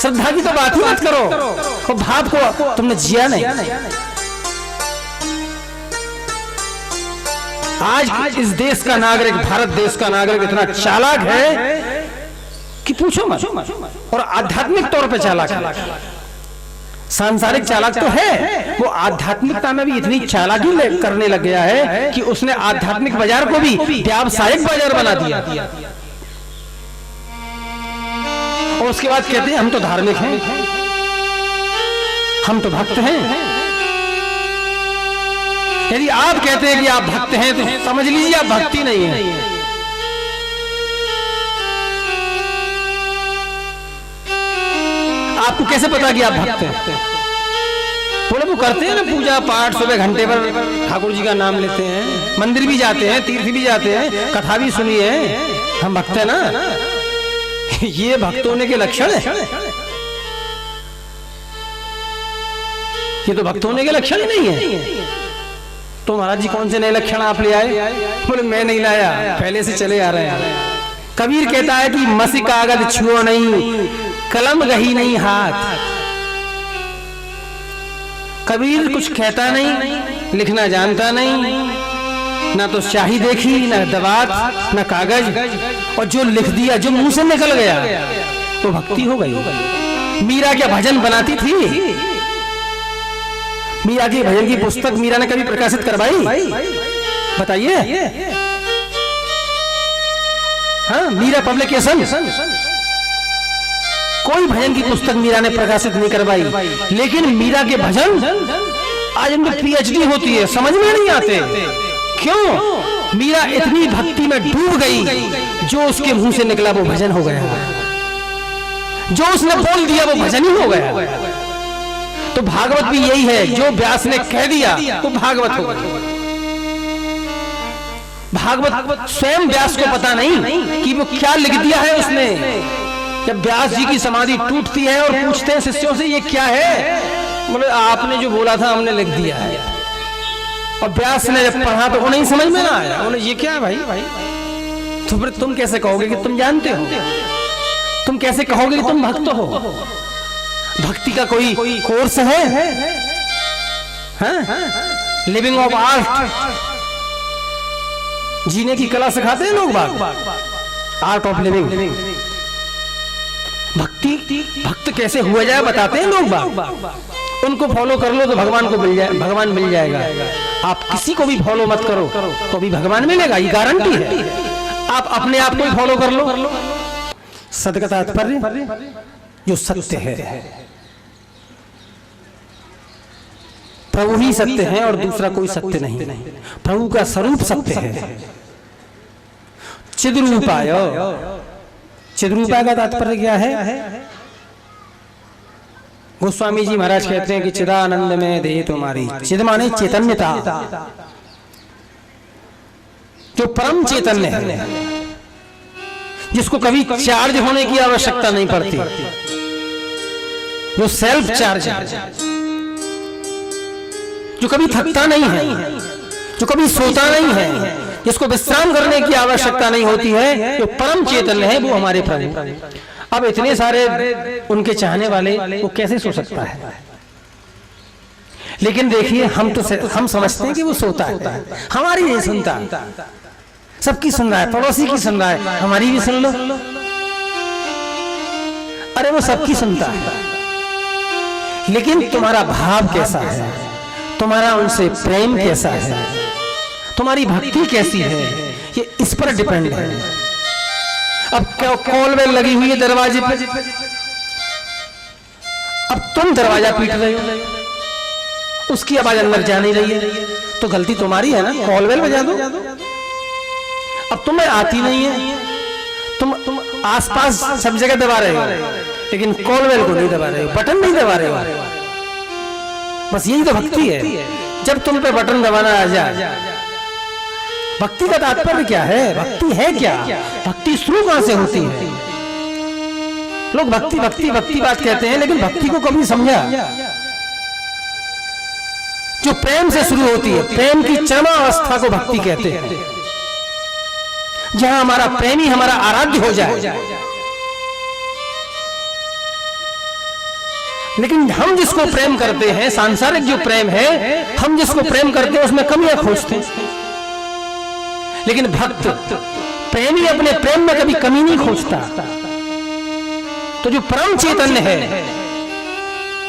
श्रद्धा की तो बात ही मत करो, और भाव को तुमने जिया नहीं। आज इस देश का नागरिक, भारत देश का नागरिक इतना चालाक है कि पूछो मत, और आध्यात्मिक तौर पे चालाक है। सांसारिक चालाक तो है, वो आध्यात्मिकता में भी इतनी चालाकी करने लग गया है कि उसने आध्यात्मिक बाजार को भी व्यावसायिक बाजार बना दिया। और उसके बाद कहते हैं हम तो धार्मिक हैं, हम तो भक्त हैं। यदि आप कहते हैं कि आप भक्त हैं तो समझ लीजिए आप भक्ति नहीं है। आपको कैसे पता कि आप भक्त हैं? बोले वो करते हैं ना पूजा पाठ, सुबह घंटे पर ठाकुर जी का नाम लेते हैं, मंदिर भी जाते हैं, तीर्थ भी जाते हैं, कथा भी सुनी है, हम भक्त हैं ना। ये भक्त होने के लक्षण है? ये तो भक्त होने के लक्षण ही नहीं है। तो महाराज जी कौन से नए लक्षण आप ले आए? बोले मैं नहीं लाया, पहले से चले आ रहे हैं। कबीर कहता है कि मसी कागज छुओ नहीं, कलम रही नहीं हाथ। कबीर कुछ कहता नहीं, लिखना जानता नहीं, ना तो स्याही देखी, ना दवात, ना कागज, और जो लिख दिया, जो मुंह से निकल गया तो भक्ति हो गई। मीरा क्या भजन बनाती थी? मीरा की भजन की पुस्तक मीरा ने कभी प्रकाशित करवाई? बताइए। हाँ, मीरा पब्लिकेशन कोई भजन की पुस्तक मीरा ने प्रकाशित नहीं करवाई, लेकिन मीरा के भजन आज उनकी पीएचडी होती है, समझ में नहीं आते। क्यों? मीरा इतनी भक्ति में डूब गई, जो उसके मुंह से निकला वो भजन हो गया, जो उसने बोल दिया वो भजन ही हो गया। तो भागवत भी यही है, जो व्यास ने कह दिया वो भागवत हो गया। भागवत स्वयं व्यास को पता नहीं कि वो क्या लिख दिया है उसने। जब व्यास जी की समाधि टूटती है और पूछते हैं शिष्यों से ये क्या है, बोले आपने जो बोला था हमने लिख दिया है। और व्यास ने जब पढ़ा तो उन्हें समझ में ना आया, बोले ये क्या है भाई? तो फिर तुम कैसे कहोगे कि तुम जानते हो? तुम कैसे कहोगे कि तुम भक्त हो? भक्ति का कोई कोर्स है? लिविंग ऑफ आर्ट, जीने की कला सिखाते हैं लोग बाग, आर्ट ऑफ लिविंग। भक्त कैसे हुआ जाए बताते हैं लोग बाग। उनको फॉलो कर लो तो भगवान को मिल जाए, भगवान मिल जाएगा। आप किसी को भी फॉलो मत करो तो भी भगवान मिलेगा, ये गारंटी है। आप अपने आप को ही फॉलो कर लो। सत्य का तात्पर्य जो सत्य है, प्रभु ही सत्य है और दूसरा कोई सत्य नहीं। प्रभु का स्वरूप सत्य है। चिद्रूपाय, चिद्रूपाय का तात्पर्य क्या है? गोस्वामी जी महाराज कहते हैं कि चिदानंद में देह तुम्हारी। चिद माने चैतन्यता, जो परम चैतन्य है, जिसको कभी चार्ज होने की आवश्यकता नहीं पड़ती, जो सेल्फ चार्ज है, जो कभी थकता नहीं है, जो कभी सोता नहीं है, जिसको विश्राम करने की आवश्यकता नहीं होती है, जो परम चैतन्य है वो हमारे प्रभु। अब इतने सारे उनके चाहने वाले वो कैसे सो सकता है? लेकिन देखिए हम समझते हैं कि वो सोता है, हमारी नहीं सुनता। सबकी सुन रहा है, पड़ोसी की सुन रहा है, हमारी भी सुन लो। अरे वो सबकी सुनता है, लेकिन तुम्हारा भाव कैसा है, तुम्हारा उनसे प्रेम कैसा है, तुम्हारी भक्ति कैसी है, ये इस पर डिपेंड है। अब क्या कॉल बेल लगी हुई है दरवाजे पे, अब तुम दरवाजा पीट रहे हो, उसकी आवाज अंदर जा नहीं रही है, तो गलती तुम्हारी है ना, कॉल बेल बजा दो। अब तुम्हें आती नहीं है, तुम आसपास सब जगह दबा रहे हो, लेकिन कॉल बेल को नहीं दबा रहे हो, बटन नहीं दबा रहे हो। बस यही तो भक्ति है, जब तुम पे बटन दबाना आ जाए। भक्ति का तात्पर्य क्या है, भक्ति है क्या, भक्ति शुरू कहां से होती है? लोग भक्ति भक्ति भक्ति बात कहते हैं, लेकिन भक्ति को कभी समझा? जो प्रेम से शुरू होती है, प्रेम की चरमावस्था को भक्ति कहते हैं, जहां हमारा प्रेमी हमारा आराध्य हो जाए। लेकिन हम जिसको प्रेम करते हैं, सांसारिक जो प्रेम है, हम जिसको प्रेम करते हैं उसमें कमियां खोजते हैं। लेकिन भक्त प्रेमी अपने प्रेम में कभी कमी नहीं खोजता। तो जो परम चैतन्य है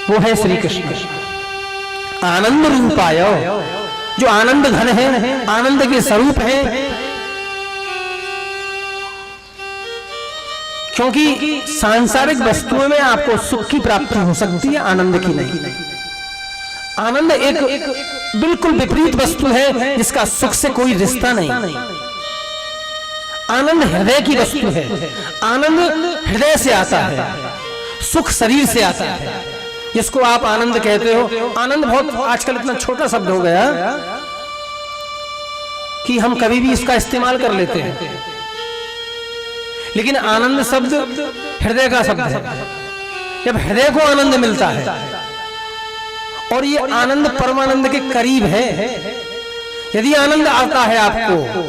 वो है श्री कृष्ण, आनंद रूपाय, जो आनंद घन है, आनंद के स्वरूप है। क्योंकि सांसारिक वस्तुओं में आपको सुख की प्राप्ति हो सकती है, आनंद की नहीं। आनंद एक बिल्कुल विपरीत वस्तु है, जिसका सुख से कोई रिश्ता नहीं। आनंद हृदय की वस्तु है, आनंद हृदय से आता है, सुख शरीर से आता है। जिसको आप आनंद कहते हो, आनंद बहुत आजकल इतना छोटा शब्द हो गया कि हम कभी भी इसका इस्तेमाल कर लेते हैं, लेकिन आनंद शब्द हृदय का शब्द है। जब हृदय को आनंद मिलता है, और ये आनंद परमानंद के करीब है। यदि आनंद आता है आपको,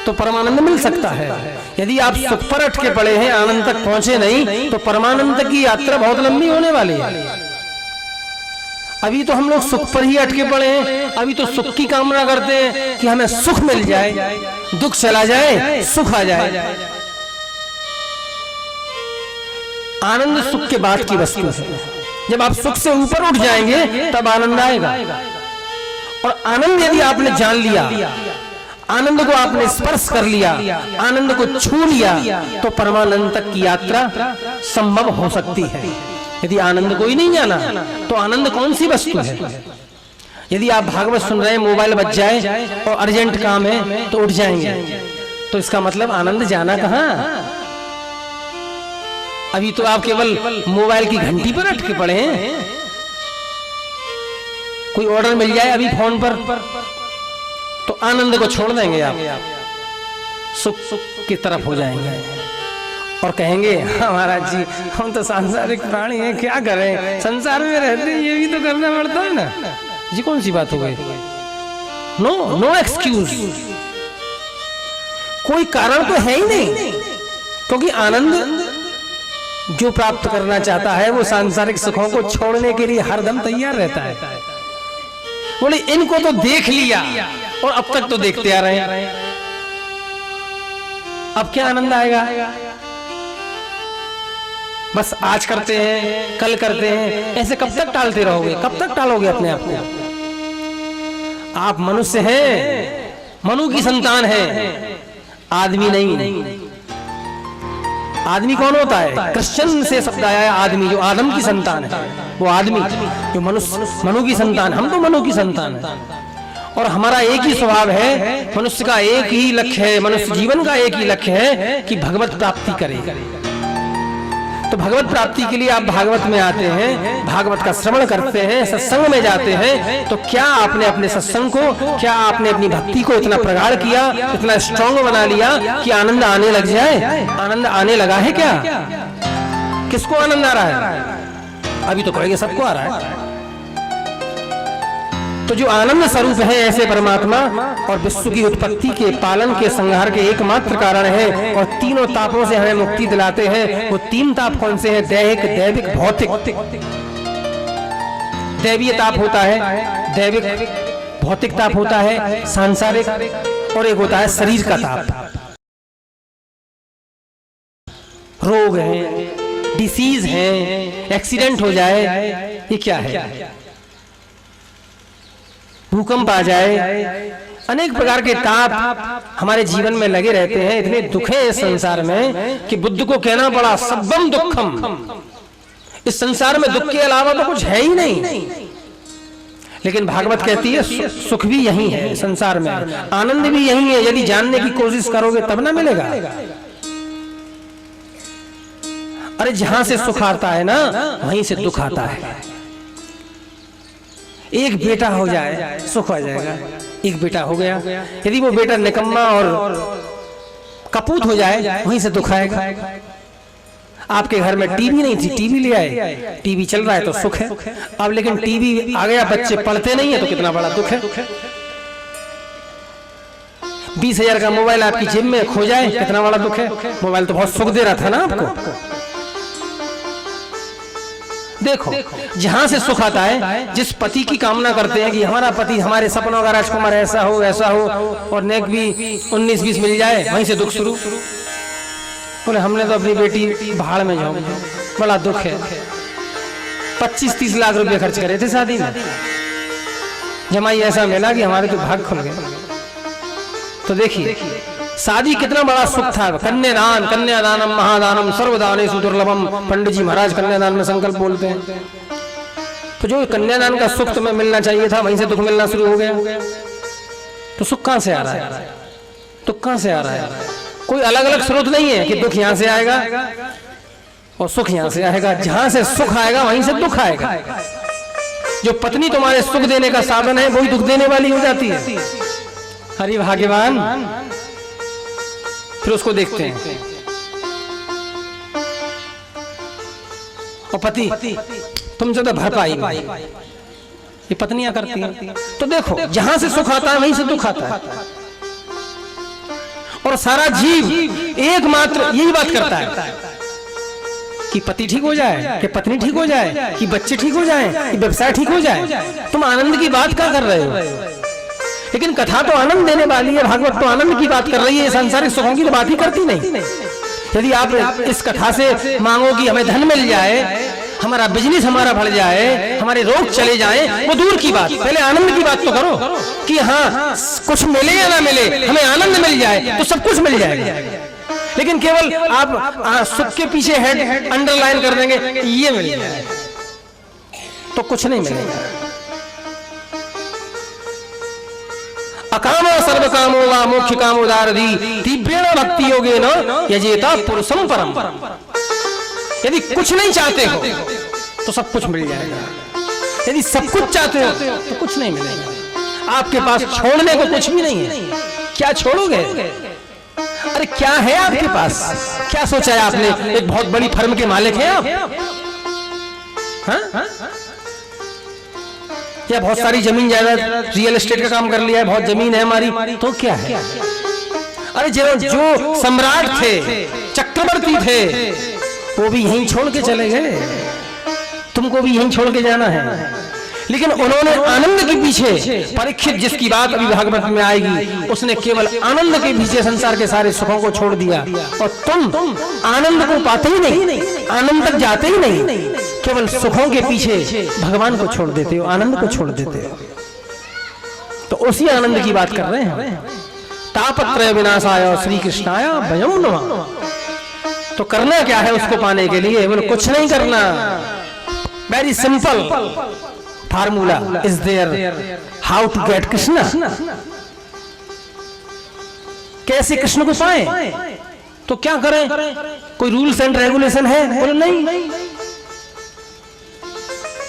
तो परमानंद मिल सकता है। यदि आप सुख पर अटके पड़े हैं, आनंद तक पहुंचे नहीं, तो परमानंद की यात्रा बहुत लंबी होने वाली है। अभी तो हम लोग सुख पर ही अटके पड़े हैं, अभी तो सुख की कामना करते हैं कि हमें सुख मिल जाए, दुख चला जाए, सुख आ जाए। आनंद सुख के बाद की वस्तु है। जब आप सुख से ऊपर उठ जाएंगे तब आनंद आएगा। और आनंद यदि आपने जान लिया, आनंद को आपने स्पर्श कर लिया, आनंद को छू लिया, तो परमानंद तक की यात्रा संभव हो सकती है। यदि आनंद को ही नहीं जाना, तो आनंद कौन सी वस्तु है? यदि आप भागवत सुन रहे हैं, मोबाइल बज जाए और अर्जेंट काम है तो उठ जाएंगे, तो इसका मतलब आनंद जाना कहाँ? अभी तो आप केवल मोबाइल की घंटी पर अटके पड़े हैं। कोई ऑर्डर मिल जाए अभी फोन पर, तो आनंद को छोड़ देंगे आप, सुख की तरफ हो जाएंगे और कहेंगे हाँ महाराज जी, हम तो सांसारिक प्राणी हैं, क्या करें, संसार में रहते हैं, ये भी तो करना पड़ता है ना जी। कौन सी बात हो गई? नो एक्सक्यूज, कोई कारण तो है ही नहीं। क्योंकि आनंद जो प्राप्त करना चाहता है, वो सांसारिक सुखों को छोड़ने के लिए हरदम तैयार रहता है। बोले इनको तो देख लिया और अब तक तो देखते आ रहे हैं, अब क्या आनंद आएगा? बस आज करते हैं, कल करते हैं, ऐसे कब तक टालते रहोगे? कब तक टालोगे अपने आप को? आप मनुष्य हैं, मनु की संतान है, आदमी नहीं। आदमी कौन होता है? क्रिश्चियन से शब्द आया है आदमी, जो आदम की संतान है, वो आदमी जो मनुष्य, मनु की संतान। हम तो मनु की संतान है, और हमारा एक ही स्वभाव है, मनुष्य का एक ही लक्ष्य है, मनुष्य जीवन का एक ही लक्ष्य है कि भगवत प्राप्ति करे। तो भगवत प्राप्ति के लिए आप भागवत में आते हैं, भागवत का श्रवण करते हैं, सत्संग में जाते हैं, तो क्या आपने अपने सत्संग को, क्या आपने अपनी भक्ति को इतना प्रगाढ़ किया, इतना स्ट्रांग बना लिया कि आनंद आने लग जाए? आनंद आने लगा है क्या? किसको आनंद आ रहा है? अभी तो कहेंगे सबको आ रहा है। तो जो आनंद स्वरूप है ऐसे परमात्मा, और विश्व की उत्पत्ति के, पालन के, संहार के एकमात्र कारण है, और तीनों तापों से हमें मुक्ति दिलाते हैं। वो तीन ताप कौन से हैं? दैहिक, दैविक, भौतिक। दैवीय ताप होता है, दैविक भौतिक ताप होता है, सांसारिक, और एक होता है शरीर का ताप। रोग है, डिसीज है, एक्सीडेंट हो जाए, ये क्या है? भूकंप आ जाए, अनेक प्रकार के ताप हमारे जीवन में लगे रहते हैं। इतने दुख हैं इस संसार में कि बुद्ध को कहना पड़ा सब्बम दुखम, इस संसार में दुख के अलावा तो कुछ है ही नहीं। लेकिन भागवत कहती है सुख भी यही है संसार में, आनंद भी यही है। यदि जानने की कोशिश करोगे तब ना मिलेगा। अरे जहां से सुख आता है ना, वहीं से दुख आता है। एक बेटा हो जाए सुख आ जाएगा, एक बेटा हो गया, यदि वो बेटा निकम्मा और कपूत हो जाए, वहीं से दुख आएगा। आपके घर में टीवी नहीं थी, टीवी ले आए, टीवी चल रहा है तो सुख है। अब लेकिन टीवी आ गया, बच्चे पढ़ते नहीं है तो कितना बड़ा दुख है। 20,000 का मोबाइल आपकी जेब में खो जाए, कितना बड़ा दुख है। मोबाइल तो बहुत सुख दे रहा था ना आपको। देखो जहां से सुख आता है, जिस पति की कामना करते हैं कि हमारा पति हमारे सपनों का राजकुमार ऐसा हो वैसा हो, और नेक भी 19-20 मिल जाए, वहीं से दुख शुरू। बोले हमने तो अपनी बेटी भाड़ में जाओ, बड़ा दुख है। 25-30 लाख रुपए खर्च करे थे शादी में, जमाई ऐसा मिला कि हमारे तो भाग खुल गए। तो देखिए शादी कितना बड़ा सुख था। कन्यादान, कन्यादानम महादानम सर्वदानेषु दुर्लभम, पंडित जी महाराज कन्यादान में संकल्प बोलते हैं। तो जो कन्यादान का सुख तुम्हें मिलना चाहिए था, वहीं से दुख मिलना शुरू हो गया। तो सुख कहां से आ रहा है? दुख कहां से आ रहा है? कोई अलग अलग स्रोत नहीं है कि दुख यहां से आएगा और सुख यहां से आएगा। जहां से सुख आएगा वहीं से दुख आएगा। जो पत्नी तुम्हारे सुख देने का साधन है, वही दुख देने वाली हो जाती है। हरि भाग्यवान। फिर उसको देखते हैं, और पति तुमसे तो भरपाई ये पत्नियां करती हैं। तो देखो जहां से सुख आता है वहीं से दुख आता है। और सारा जीव एकमात्र यही बात करता है कि पति ठीक हो जाए, कि पत्नी ठीक हो जाए, कि बच्चे ठीक हो जाए, कि व्यवसाय ठीक हो जाए। तुम आनंद की बात क्या कर रहे हो? लेकिन कथा तो आनंद देने वाली है, भागवत तो आनंद की बात कर रही है, सांसारिक सुखों की तो बात ही करती नहीं। यदि आप इस कथा से मांगो कि हमें धन मिल जाए, हमारा बिजनेस हमारा बढ़ जाए, हमारे रोग चले जाएं, वो दूर की बात। पहले आनंद की बात तो करो कि हाँ कुछ मिले या ना मिले, हमें आनंद मिल जाए तो सब कुछ मिल जाएगा। लेकिन केवल आप सुख के पीछे हेड अंडरलाइन कर देंगे ये मिल जाए, तो कुछ नहीं मिलेगा। अकामो सर्वकामो वा मोक्ष कामो दारदी दिव्येण भक्ति योगेन यजेता पुरुषम परम। यदि कुछ नहीं चाहते हो तो सब कुछ मिल जाएगा, यदि सब कुछ चाहते हो तो कुछ नहीं मिलेगा। आपके पास छोड़ने को कुछ भी नहीं है, क्या छोड़ोगे? अरे क्या है आपके पास? क्या सोचा है आपने? एक बहुत बड़ी फर्म के मालिक हैं आप, हाँ? या बहुत सारी जमीन जायदाद रियल एस्टेट का काम कर लिया है, बहुत जमीन है हमारी, तो क्या है? अरे जो सम्राट थे, चक्रवर्ती थे, वो भी यहीं छोड़ के चले गए, तुमको भी यहीं छोड़ के जाना है। लेकिन उन्होंने आनंद के पीछे, परीक्षित जिसकी बात अभी भागवत में आएगी, उसने केवल आनंद के पीछे संसार के सारे सुखों को छोड़ दिया। और तुम आनंद को पाते ही नहीं, आनंद तक जाते ही नहीं, केवल सुखों के पीछे भगवान को छोड़ देते हो, आनंद को छोड़ देते हो। तो उसी आनंद की बात कर रहे हैं। तापत्रय विनाशाय श्री कृष्णाय भयं नमः। तो करना क्या है उसको पाने के लिए? बोले कुछ नहीं करना, very simple formula is there, how to get Krishna. कैसे कृष्ण को पाए? तो क्या करें? कोई रूल्स एंड रेगुलेशन है? बोले नहीं।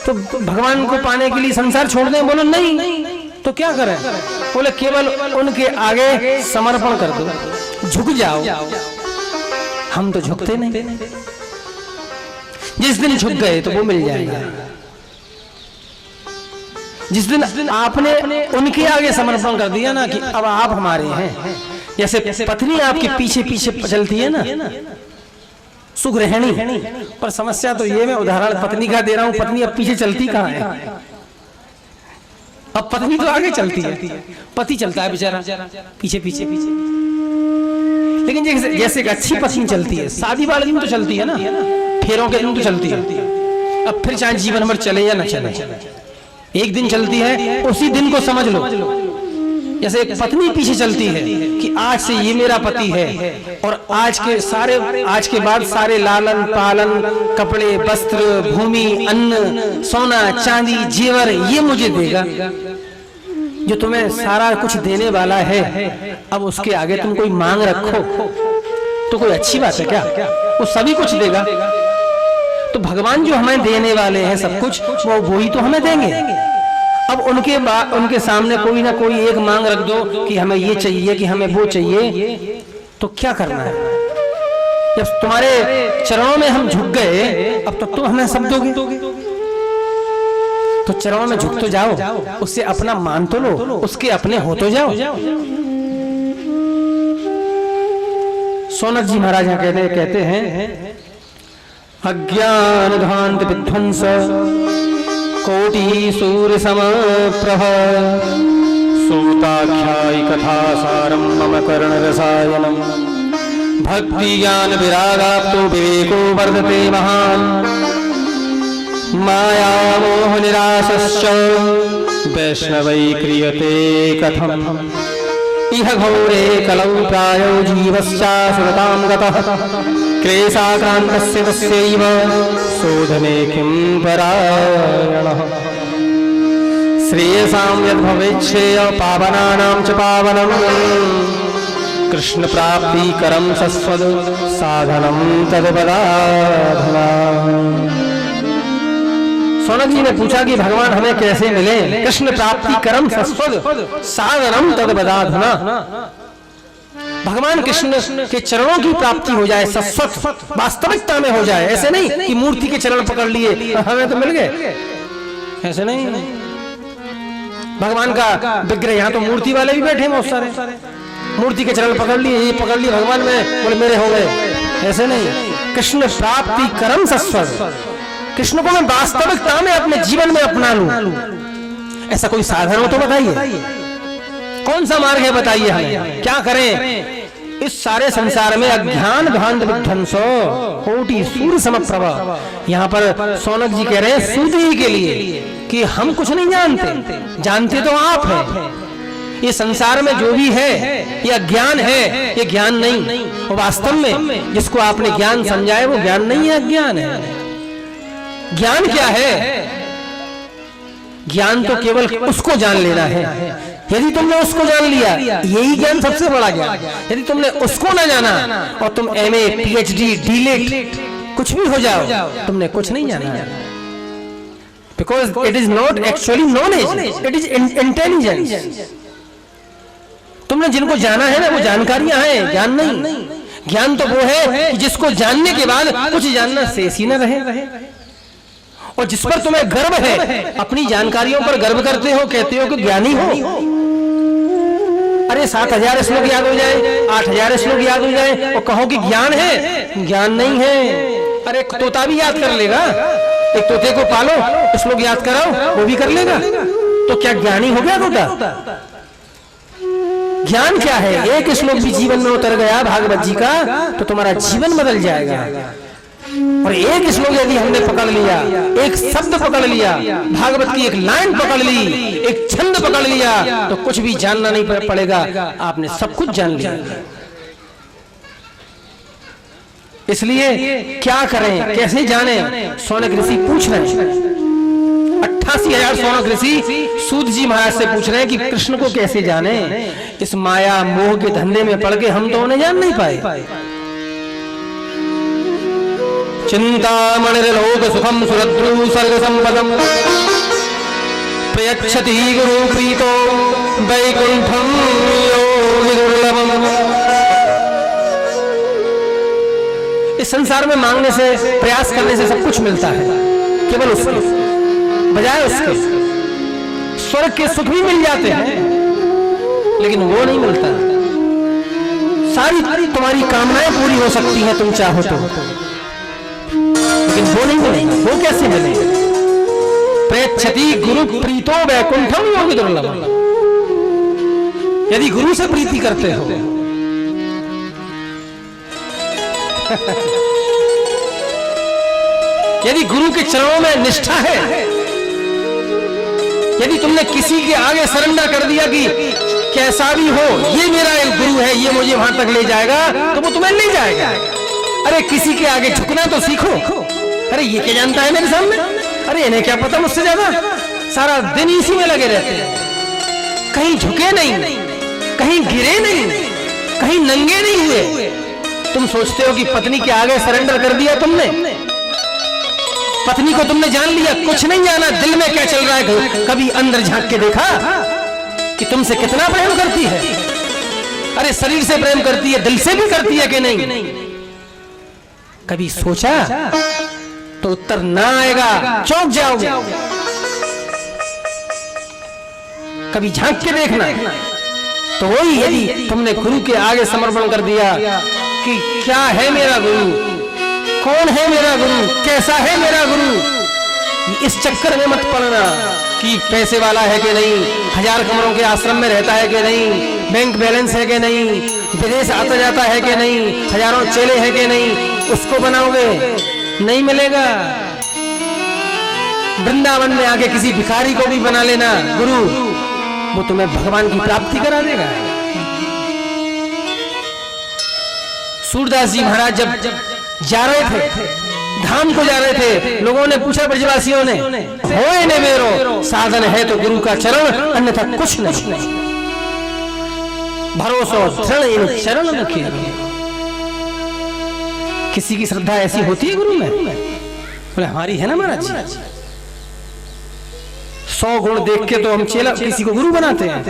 तो भगवान को पाने के लिए संसार छोड़ दें? बोले नहीं। तो क्या करें? बोले केवल उनके आगे समर्पण कर दो, झुक जाओ। हम तो झुकते नहीं, जिस दिन झुक गए तो वो मिल जाएगा। जिस दिन आपने उनके आगे समर्पण कर दिया ना कि अब आप हमारे हैं, जैसे पत्नी आपके पीछे पीछे चलती है ना, सुगृहिणी। पर समस्या तो ये, मैं उदाहरण पत्नी का दे रहा हूं, पत्नी अब पीछे चलती कहाँ है? अब पत्नी तो आगे चलती है, पति चलता है बेचारा पीछे पीछे पीछे। लेकिन जैसे एक अच्छी पत्नी चलती है, शादी वाले दिन तो चलती है ना, फेरों के दिन तो चलती है। अब फिर चाहे जीवन भर चले या न चले, एक दिन चलती है, उसी दिन को समझ लो। जैसे एक पत्नी पीछे चलती है कि आज से ये मेरा पति है, और आज के बाद सारे लालन पालन, कपड़े, वस्त्र, भूमि, अन्न, सोना, चांदी, जेवर ये मुझे देगा। जो तुम्हें सारा कुछ देने वाला है, अब उसके आगे तुम कोई मांग रखो तो कोई अच्छी बात है क्या? वो सभी कुछ देगा। तो भगवान जो हमें देने वाले हैं सब कुछ, वो ही तो हमें देंगे। अब उनके सामने कोई ना कोई एक मांग रख दो कि हमें ये चाहिए, कि हमें वो चाहिए, तो क्या करना है? जब तुम्हारे चरणों में हम झुक गए, अब तो तुम हमें सब दोगे। तो चरणों में झुक तो जाओ, उससे अपना मान तो लो, उसके अपने हो तो जाओ। सोनक जी महाराज कहते हैं, अज्ञान ध्वांत विध्वंस कोटि सूर्य समप्रभ सूताख्यायि कथा सारम मम कर्ण रसायनम भक्ति ज्ञान विरागाप्तो विवेको वर्धते महान् माया मोह निराशश्च वैष्णवै क्रियते कथम् इह घोरे कलौ प्रायो जीवश्चासुरतां गतः क्लेशाक्रान्तस्य तस्यैव शोधने किं परायणः श्रेयसां यद्भवेच्छ्रेय पावनानां च पावनं कृष्ण प्राप्तिकरं सस्वद साधनं तद्पदाधना। सोनक जी ने पूछा कि भगवान हमें कैसे मिले? कृष्ण प्राप्ति करम सस्वद साधनम तद्बदाधना। भगवान कृष्ण के चरणों की प्राप्ति हो जाए, सस्वत वास्तविकता में हो जाए। ऐसे नहीं कि मूर्ति के चरण पकड़ लिए हमें तो मिल गए, ऐसे नहीं। भगवान का विग्रह, यहाँ तो मूर्ति वाले भी बैठे बहुत सारे, मूर्ति के चरण पकड़ लिए, ये पकड़ लिए भगवान में, बोले मेरे हो गए, ऐसे नहीं। कृष्ण प्राप्ति करम सस्वद, कृष्ण को मैं वास्तविकता में अपने जीवन में अपना लूं, ऐसा कोई साधन हो तो बताइए, कौन सा मार्ग है बताइए हमें, क्या करें? इस सारे संसार में अज्ञान ध्वांत विध्वंसो कोटि सूर्य समप्रभ। यहाँ पर सोनक जी कह रहे हैं सूर्य ही के लिए कि हम कुछ नहीं जानते, जानते तो आप हैं। ये संसार में जो भी है ये अज्ञान है, ये ज्ञान नहीं। और वास्तव में जिसको आपने ज्ञान समझाए वो ज्ञान नहीं है, अज्ञान है। ज्ञान क्या है? ज्ञान तो केवल उसको जान लेना है। यदि तुमने उसको जान लिया, यही ज्ञान सबसे बड़ा ज्ञान। यदि तुमने उसको ना जाना और तुम एमए, पीएचडी, डीलिट कुछ भी हो जाओ, तुमने कुछ नहीं जाना। Because it is not actually knowledge, it is intelligence. तुमने जिनको जाना है ना वो जानकारियां हैं, ज्ञान नहीं। ज्ञान तो वो है कि जिसको जानने के बाद कुछ जानना शेष ही न रहे, और जिस पर तुम्हें गर्व है, अपनी जानकारियों पर गर्व करते हो, कहते हो कि ज्ञानी हो। अरे 7000 श्लोक याद हो जाए, 8000 श्लोक याद हो जाए और कहो कि ज्ञान है, ज्ञान नहीं है। अरे तोता भी याद कर लेगा, एक तोते को पालो, श्लोक याद कराओ, वो भी कर लेगा। तो क्या ज्ञानी हो गया तोता? ज्ञान क्या है? एक श्लोक भी जीवन में उतर गया भागवत जी का तो तुम्हारा जीवन बदल जाएगा। और एक श्लोक यदि हमने पकड़ लिया, एक शब्द पकड़ लिया, भागवत की एक लाइन पकड़ ली, एक छंद पकड़ लिया, तो कुछ भी जानना नहीं पड़ेगा, आपने सब कुछ जान लिया। इसलिए क्या करें, कैसे जाने? सोनक ऋषि पूछ रहे हैं, 88,000 सोनक ऋषि सूत जी महाराज से पूछ रहे हैं कि कृष्ण को कैसे जाने। इस माया मोह के धंधे में पड़ के हम तो उन्हें जान नहीं पाए। चिंतामणिर्लोक सुखम सुरद्रु सर्ग संपदम प्रयच्छति गुरु प्रीतो वैकुंठम योगी दुर्लभम। इस संसार में मांगने से, प्रयास करने से सब कुछ मिलता है, केवल उसके बजाय उसके स्वर्ग के सुख भी मिल जाते हैं, लेकिन वो नहीं मिलता। सारी तुम्हारी कामनाएं पूरी हो सकती हैं तुम चाहो तो, लेकिन वो नहीं मिलेगा। वो कैसे मिलेगा? प्रेक्षति गुरु प्रीतो वैकुंठम योगी दुर्लभम। यदि गुरु से प्रीति करते हो, यदि गुरु के चरणों में निष्ठा है, यदि तुमने किसी के आगे सरेंडर कर दिया कि कैसा भी हो ये मेरा एक गुरु है, ये मुझे वहां तक ले जाएगा, तो वो तुम्हें ले जाएगा। अरे किसी के आगे झुकना तो सीखो। अरे ये क्या जानता है मेरे सामने, अरे इन्हें क्या पता मुझसे ज्यादा, सारा दिन इसी में लगे रहते हैं, कहीं झुके नहीं, कहीं गिरे नहीं, कहीं नंगे नहीं हुए। तुम सोचते हो कि पत्नी के आगे सरेंडर कर दिया तुमने, पत्नी को तुमने जान लिया, कुछ नहीं जाना दिल में क्या चल रहा है। कभी अंदर झांक के देखा कि तुमसे कितना प्रेम करती है? अरे शरीर से प्रेम करती है, दिल से भी करती है कि नहीं? कभी सोचा? तो उत्तर ना आएगा, चौंक जाओगे। कभी झांक के देखना। तो वही यदि तुमने गुरु के आगे समर्पण कर दिया कि क्या है मेरा गुरु, कौन है मेरा गुरु, कैसा है मेरा गुरु, इस चक्कर में मत पड़ना कि पैसे वाला है कि नहीं, 1000 कमरों के आश्रम में रहता है कि नहीं, बैंक बैलेंस है कि नहीं, विदेश आता जाता है कि नहीं, हजारों चेले हैं कि नहीं, उसको बनाओगे नहीं मिलेगा। वृंदावन में आके किसी भिखारी को भी बना लेना गुरु, वो तुम्हें भगवान की प्राप्ति करा देगा। सूरदास जी महाराज जब जा रहे थे, धाम को जा रहे थे, लोगों ने पूछा ब्रजवासियों ने, होए ने मेरो साधन है तो गुरु का चरण, अन्यथा कुछ नहीं। भरोसा दृढ़ इन चरण में किया। किसी की श्रद्धा ऐसी होती है गुरु में? बोले हमारी है ना महाराज जी। 100 गुण देख के तो हम चेला किसी को गुरु बनाते हैं।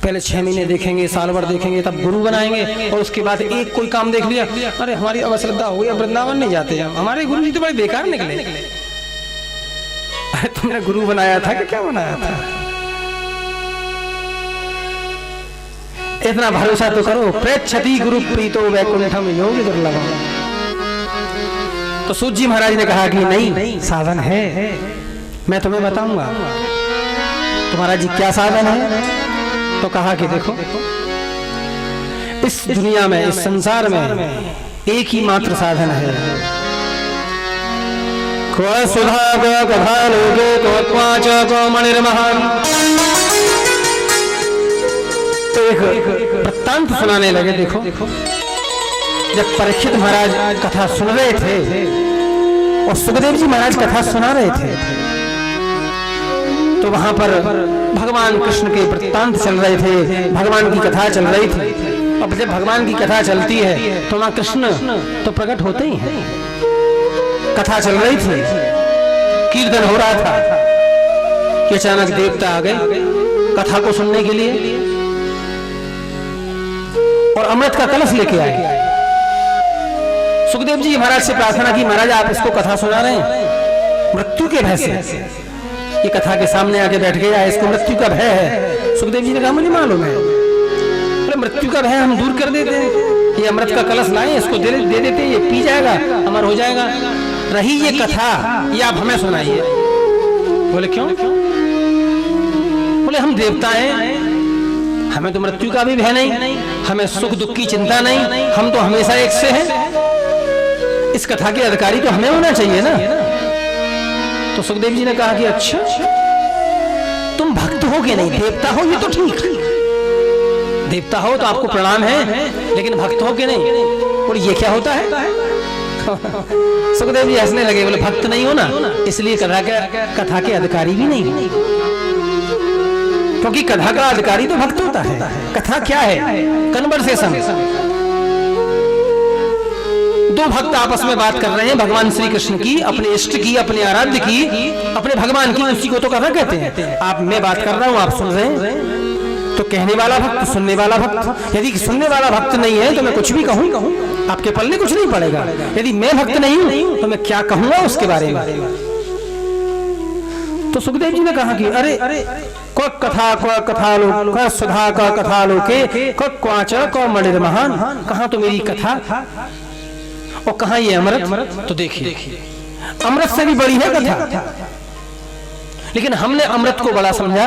पहले 6 महीने देखेंगे, साल भर देखेंगे, तब गुरु बनाएंगे, और उसके बाद एक कोई काम देख लिया, अरे हमारी अब श्रद्धा हो गई, अब वृंदावन नहीं जाते हम, हमारे गुरु जी तो बड़े बेकार निकले। अरे तुमने गुरु बनाया था कि क्या बनाया था? इतना भरोसा तो करो। प्रेक्षति गुरु प्रीतो वैकुंठम योगी दुर्लभम। तो सूत जी महाराज ने कहा कि नहीं, साधन है, मैं तुम्हें बताऊंगा। तुम्हारा जी क्या साधन है? तो कहा कि देखो, इस दुनिया में, इस संसार में एक ही मात्र साधन है। क्व सुधा कथा लोके क्वाच को मणिर्महान। तो एक वृत्तांत सुनाने लगे। देखो, जब परीक्षित महाराज कथा सुन रहे थे और सुखदेव जी महाराज कथा सुना रहे थे, तो वहां पर भगवान कृष्ण के वृत्तांत चल रहे थे, भगवान की कथा चल रही थी। अब जब भगवान की कथा चलती है तो मां कृष्ण तो प्रकट होते ही हैं। कथा चल रही थी, कीर्तन हो रहा था कि अचानक देवता आ गए कथा को सुनने के लिए और अमृत का कलश लेके आए। सुखदेव जी महाराज से प्रार्थना की, महाराज आप इसको कथा सुना रहे हैं मृत्यु के भय से, ये कथा के सामने आके बैठ गया, इसको मृत्यु का भय है। सुखदेव जी ने कहा मुझे मालूम है, अरे मृत्यु का भय हम दूर कर देते हैं, ये अमृत का कलश लाए, इसको दे देते हैं, ये पी जाएगा, अमर हो जाएगा। रही ये कथा, ये आप हमें सुनाइए। बोले क्यों? बोले हम देवता हैं, हमें तो मृत्यु का भी भय नहीं, हमें सुख दुख की चिंता नहीं, हम तो हमेशा एक से हैं, इस कथा के अधिकारी तो हमें होना चाहिए ना। तो सुखदेव जी ने कहा कि अच्छा, तुम भक्त हो कि नहीं? देवता हो ये तो ठीक, देवता हो तो आपको प्रणाम है, लेकिन भक्त हो कि नहीं? और ये क्या होता है? सुखदेव जी हंसने लगे, बोले भक्त नहीं हो ना, इसलिए कथा के अधिकारी भी नहीं, क्योंकि कथा का अधिकारी तो भक्त होता है। कथा क्या है? कन्वर्सेशन। दो भक्त आपस में बात कर रहे हैं भगवान श्री कृष्ण की, अपने इष्ट की, अपने आराध्य की, अपने भगवान की, उसी को तो कथा कहते हैं। आप, मैं बात कर रहा हूं, आप सुन रहे हैं, तो कहने वाला भक्त, सुनने वाला भक्त। यदि सुनने वाला भक्त नहीं है तो मैं कुछ भी कहूं, आपके पल्ले कुछ नहीं पड़ेगा। यदि मैं भक्त नहीं हूं तो मैं क्या कहूंगा उसके बारे में? तो सुखदेव जी ने कहा कि अरे कथा लो, सुधा का कथा लोके क्वाच को मणिर्महान। कहाँ तो मेरी कथा और कहाँ ये अमृत? तो देखिए, अमृत से भी बड़ी है कथा। लेकिन हमने अमृत को बड़ा समझा,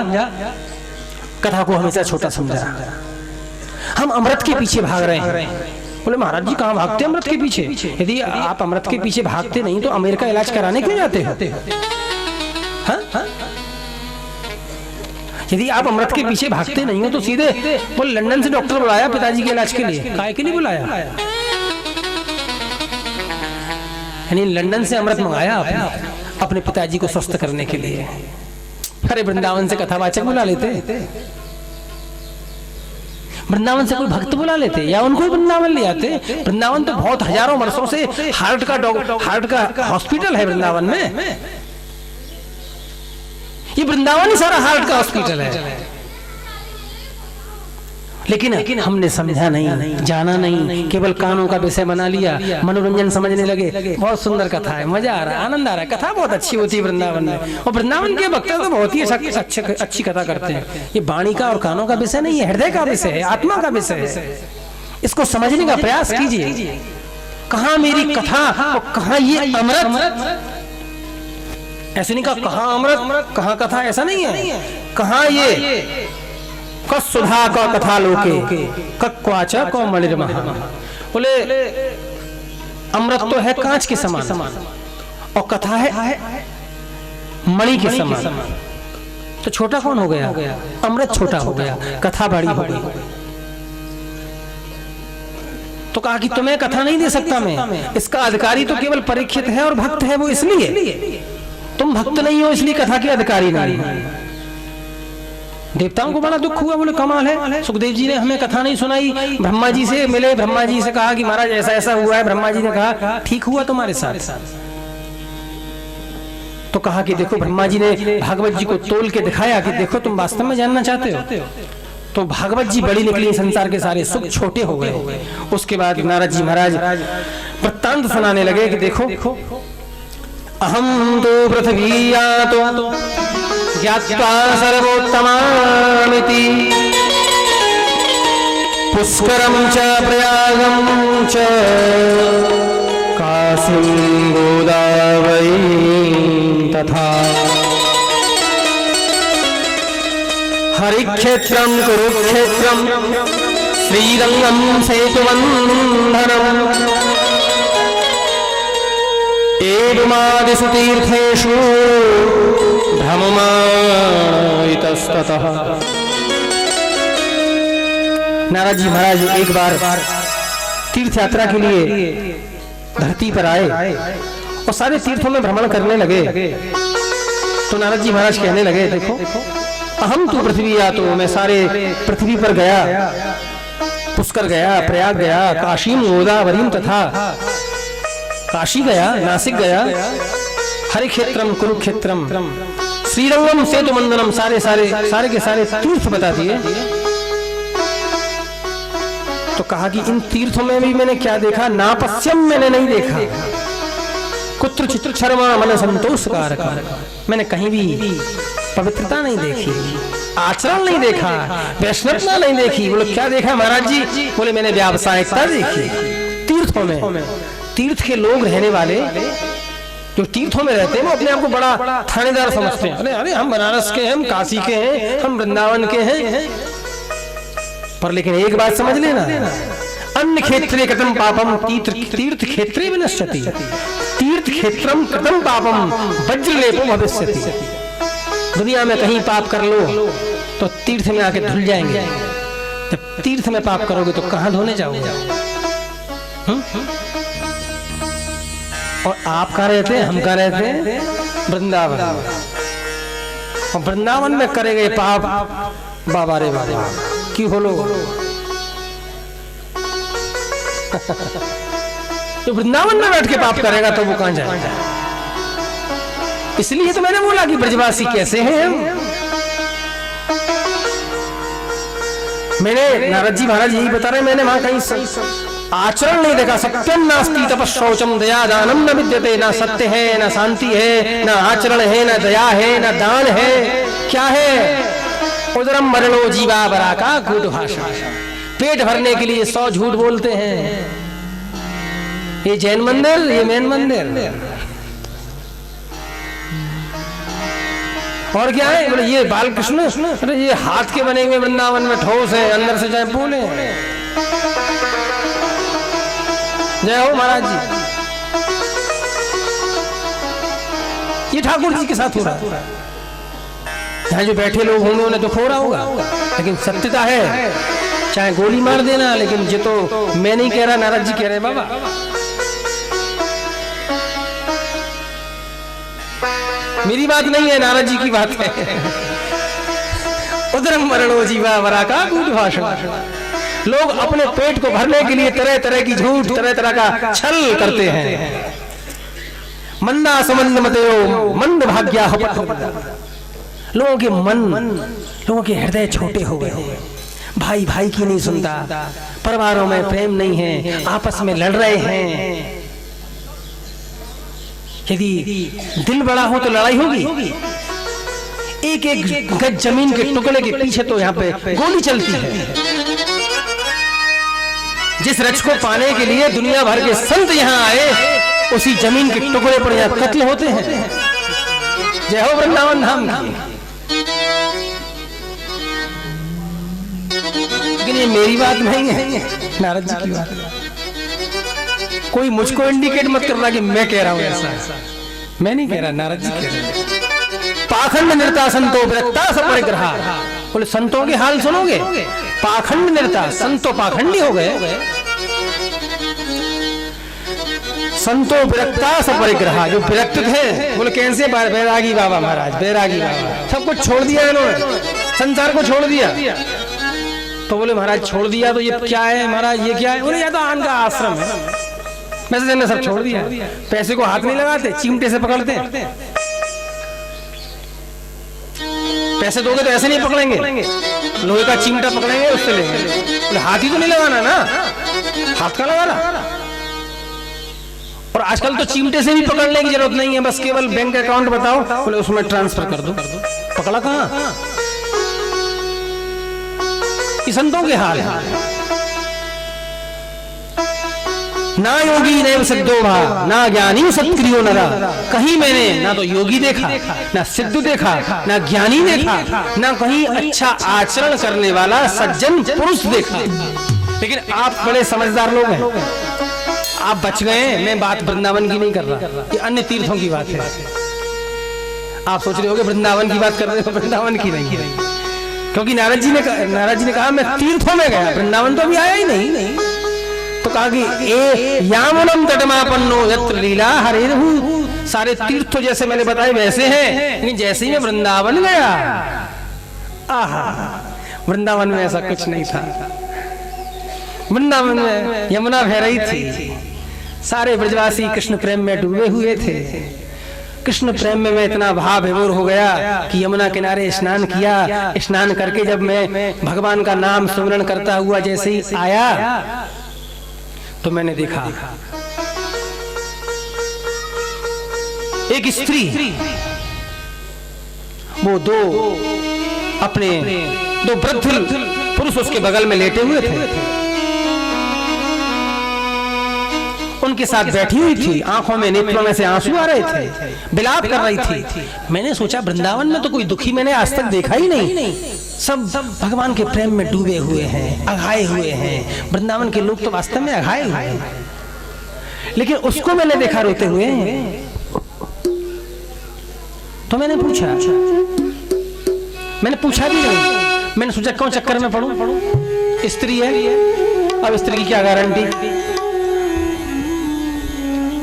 कथा को हमेशा छोटा समझा। हम अमृत के पीछे भाग रहे हैं। बोले महाराज जी कहाँ भागते अमृत के पीछे? यदि आप अमृत के पीछे भागते नहीं तो अमेरिका इलाज कराने क्यों जाते हो? हाँ? यदि आप अमृत के पीछे भागते नहीं हो तो सीधे बोले लंदन से डॉक्टर बुलाया पिताजी के इलाज के लिए। काय के लिए बुलाया? यानी लंदन से अमृत मंगाया अपने पिताजी को स्वस्थ करने के लिए। अरे वृंदावन से कथावाचक बुला लेते, वृंदावन से कोई भक्त बुला लेते, या उनको वृंदावन ले आते। वृंदावन तो बहुत हजारों वर्षों से हार्ट का हॉस्पिटल है वृंदावन में। ये वृंदावन ही सारा हार्ट का हॉस्पिटल है। लेकिन हमने समझा नहीं, जाना नहीं, केवल कानों का विषय बना लिया, मनोरंजन समझने लगे। बहुत सुंदर कथा है, मजा आ रहा है, आनंद आ रहा है, कथा बहुत अच्छी होती है वृंदावन में। और वृंदावन के वक्ता तो बहुत ही अच्छी कथा करते हैं। ये वाणी का और कानों का विषय नहीं है, हृदय का विषय है, आत्मा का विषय है। इसको समझने का प्रयास कीजिए। कहाँ मेरी कथा और कहाँ ये अमृत? ऐसे नहीं कहा अमृत कहाँ कथा, ऐसा नहीं है। कहाँ ये सुधा का कथा लोके क्वाच को मणिर्महा। बोले अमृत तो है कांच के समान और कथा है मणि के समान। तो छोटा कौन हो गया? अमृत छोटा हो गया, कथा बड़ी हो गई। तो कहा कि तुम्हें कथा नहीं दे सकता मैं, इसका अधिकारी तो केवल परीक्षित है और भक्त है, वो इसलिए। तुम भक्त नहीं हो इसलिए कथा के अधिकारी नहीं हो। देवताओं को बड़ा दुख हुआ। बोले कमाल है, सुखदेव जी ने हमें कथा नहीं सुनाई। ब्रह्मा जी से मिले, ब्रह्मा जी से कहा कि महाराज ऐसा ऐसा हुआ है। ब्रह्मा जी ने कहा ठीक हुआ तुम्हारे साथ। तो कहा कि देखो, ब्रह्मा जी ने भागवत जी को तोल के दिखाया कि देखो तुम वास्तव में जानना चाहते हो। तो भागवत जी बड़ी निकली, संसार के सारे सुख छोटे हो गए। उसके बाद नारद जी महाराज वृत्तांत सुनाने लगे कि देखो अहम तो पृथ्वी तो ज्ञात्वा सर्वोत्तमामिति पुष्करम च प्रयागम च काशीं गोदावरी तथा हरिक्षेत्रम कुरुक्षेत्रम श्रीरंगम सेतुवंदनम एवमादिषु तीर्थेषु भ्रममायितस्ततः। नारद जी महाराज एक बार तीर्थ यात्रा के लिए धरती पर आए और सारे तीर्थों में भ्रमण करने लगे। तो नारद जी महाराज कहने लगे देखो अहम तो पृथ्वी या तो मैं सारे पृथ्वी पर गया, पुष्कर गया, प्रयाग गया, काशीम गोदावरीम तथा काशी गया, नासिक गया, हरिक्षेत्रम कुरुक्षेत्रम श्रीरंगम सेतुवंदनम सारे के सारे तीर्थ बता दिए। तो कहा कि इन तीर्थों में भी मैंने क्या देखा? नापस्यम मैंने नहीं देखा, कुत्र चित्र शर्मा मन संतोष कारक मैंने कहीं भी पवित्रता नहीं देखी, आचरण नहीं देखा, वैष्णवता नहीं देखी। बोले क्या देखा महाराज जी? बोले मैंने व्यावसायिकता देखी तीर्थों में। तीर्थ के लोग रहने वाले जो तीर्थों में रहते हैं वो अपने आप को बड़ा थानेदार समझते हैं। अरे हम बनारस के हैं, हम काशी के हैं, हम वृंदावन के हैं। पर लेकिन एक बात समझ लेना, अन्य क्षेत्रे कृतं पापम तीर्थ क्षेत्रे विनश्यति, तीर्थ क्षेत्रम कृतं पापम वज्रलेपो भविष्यति। दुनिया में कहीं पाप कर लो तो तीर्थ में आके धुल जाएंगे। जब तीर्थ में पाप करोगे तो कहां धोने जाओगे? और आप कहाँ रहते हैं? हम कहाँ रहते हैं? वृंदावन। और वृंदावन में करे गए पाप बाबा रे बाबा की होलो। तो वृंदावन में बैठ के पाप करेगा तो वो कहाँ जाएगा? इसलिए तो मैंने बोला कि ब्रजवासी कैसे हैं हम। मैंने नारद जी महाराज यही बता रहे, मैंने वहां कहीं आचरण नहीं देखा। सत्यम नास्ति तपस्शौचम दया दानम न विद्यते। ना सत्य है, ना शांति है, ना आचरण है, ना दया है, ना दान है। क्या है? उदरम मरणो जीवा बरा का गुड भाषा। पेट भरने के लिए 100 झूठ बोलते हैं। ये जैन मंदिर, ये मैन मंदिर। और क्या है? बोले ये बालकृष्ण, अरे ये हाथ के बने हुए वृंदावन में ठोस है, अंदर से चाहे फूल है। जय हो महाराज जी। ये ठाकुर जी के साथ हो रहा है। यहाँ जो बैठे लोग होंगे उन्हें दुख हो रहा होगा, लेकिन सत्यता है, चाहे गोली मार देना, लेकिन ये तो मैं नहीं कह रहा, नारद जी कह रहे हैं बाबा। मेरी बात नहीं है, नारद जी की बात है। उदरम मरणो जीवा वरा का कूट भाषण। लोग अपने पेट को भरने के लिए तरह तरह की झूठ, तरह तरह का छल करते हैं। मंदा समंद मतयो मंद भाग्या हो। लोगों के मन, लोगों के हृदय छोटे हो गए। भाई भाई की नहीं सुनता, परिवारों में प्रेम नहीं है, आपस में लड़ रहे हैं। यदि दिल बड़ा हो तो लड़ाई होगी। एक एक गज जमीन के टुकड़े के पीछे तो यहाँ पे गोली चलती है। जिस रच को पाने के लिए दुनिया भर के संत यहाँ आए, उसी जमीन के टुकड़े पर यहाँ कत्ल होते हैं। जय हो वृंदावन धाम की। लेकिन ये मेरी बात नहीं है, नारद जी की बात है। कोई मुझको इंडिकेट मत करना कि मैं कह रहा हूं ऐसा। मैं नहीं कह रहा, नारद जी कह रहे हैं। पाखंड निर्ता संतो विरक्ता सपरिग्रहा। बोले संतों के हाल सुनोगे? पाखंड निर्ता, संतो पाखंडी हो गए। संतो विरक्ता सपरिग्रहा, जो विरक्त थे, बोले कैसे? बैरागी बाबा महाराज, बैरागी बाबा। सब कुछ छोड़ दिया इन्होंने, संसार को छोड़ दिया। तो बोले महाराज छोड़ दिया तो ये क्या है महाराज, ये क्या है? बोले या तो आन का आश्रम है, वैसे ने सब छोड़ दिया। पैसे को हाथ नहीं लगाते, चिमटे से पकड़ते। पैसे दोगे तो ऐसे नहीं पकड़ेंगे, लोहे का चिमटा पकड़ेंगे, उससे लेंगे। हाथ ही तो नहीं लगाना ना, हाथ का लगाना। और आजकल तो चिमटे से भी पकड़ने की जरूरत नहीं है, बस केवल बैंक अकाउंट बताओ, बोले उसमें ट्रांसफर कर दो। पकड़ा कहां? संतों के हाल है। ना योगी नैव सिद्धो भा, ना ज्ञानी सत्क्रियो नरा। कहीं मैंने ना तो योगी देखा, ना सिद्ध देखा, ना ज्ञानी देखा, ना कहीं अच्छा आचरण करने वाला सज्जन पुरुष देखा। लेकिन आप बड़े समझदार लोग हैं, आप बच गए। मैं बात वृंदावन की नहीं कर रहा, ये अन्य तीर्थों की बात है। आप सोच रहे होगे वृंदावन की बात कर रहे हो, वृंदावन की नहीं, क्योंकि नारद जी ने कहा मैं तीर्थों में गया, वृंदावन तो अभी आया ही नहीं। तो कहा कि ए यामुनम तटमापन्नो यत्र लीला हरेरहु। सारे तीर्थ जैसे मैंने बताए वैसे हैं, लेकिन जैसे ही मैं वृंदावन गया, आहा, वृंदावन में ऐसा कुछ नहीं था। वृंदावन में यमुना बह रही थी, सारे ब्रजवासी कृष्ण प्रेम में डूबे हुए थे। कृष्ण प्रेम में मैं इतना भाव विभोर हो गया कि यमुना किनारे स्नान किया। स्नान करके जब मैं भगवान का नाम सुमरण करता हुआ जैसे ही आया, तो मैंने देखा एक स्त्री, वो दो वृद्ध पुरुष उसके बगल में लेटे हुए थे, उनके साथ बैठी हुई थी। आंखों में, नेत्रों में से आंसू आ रहे थे, विलाप कर रही थी। मैंने सोचा वृंदावन में तो कोई दुखी मैंने आज तक देखा ही नहीं, सब भगवान के प्रेम में डूबे हुए हैं, अघाए हुए हैं। वृंदावन के लोग तो वास्तव में अघाए हुए हैं, लेकिन उसको मैंने देखा रोते हुए। तो मैंने पूछा भी नहीं। मैंने सोचा कौन चक्कर में पड़ूं, स्त्री है, अब स्त्री की क्या गारंटी।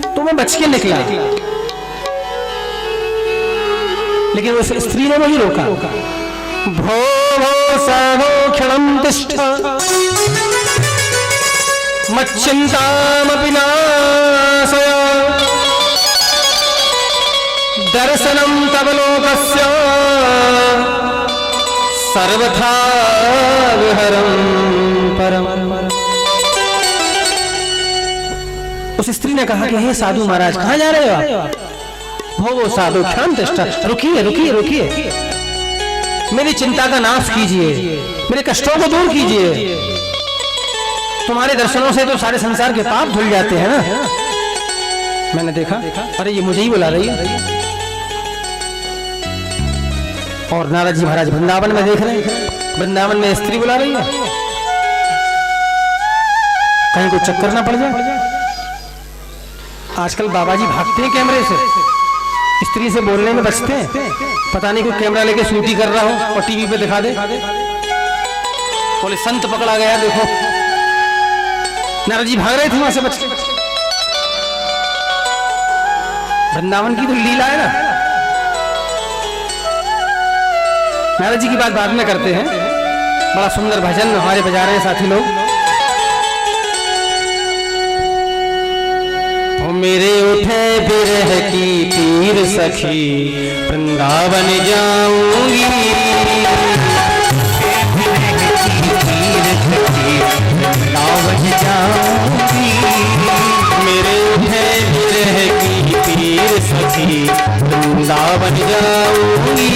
तो मैं बच के निकला, लेकिन उस स्त्री ने वही रोका। भो भो साहो क्षणं तिष्ठ मच्चिंतामपि नाशय दर्शनं तव लोकस्य सर्वथा विहरं परम। उस स्त्री ने कहा कि हे साधु महाराज, कहाँ जा रहे हो आप? वो साधु क्षण तिष्ठ, रुकिए रुकिए रुकिए, मेरी चिंता का नाश कीजिए, मेरे कष्टों को दूर कीजिए। तुम्हारे दर्शनों से तो सारे संसार के पाप धुल जाते हैं ना। मैंने देखा, अरे ये मुझे ही बुला रही है। और नारद जी महाराज वृंदावन में देख रहे हैं, वृंदावन में स्त्री बुला रही है, कहीं कोई चक्कर ना पड़ जाए। आजकल बाबा जी भागते हैं कैमरे से, स्त्री से बोलने में बचते हैं, पता नहीं कोई कैमरा लेके शूटिंग कर रहा हो और टीवी पे दिखा दे, बोले संत पकड़ा गया देखो। नारद जी भाग रहे थे वहां से बच के। वृंदावन की तो लीला है ना। नारद जी की बात बाद में करते हैं, बड़ा सुंदर भजन हमारे बजा रहे हैं साथी लोग। ओ मेरे उठे बिरह की पीर सखी, वृंदावन जाऊंगी, वृंदावन जाऊंगी। मेरे उठे बिरह की पीर सखी, वृंदावन जाऊंगी,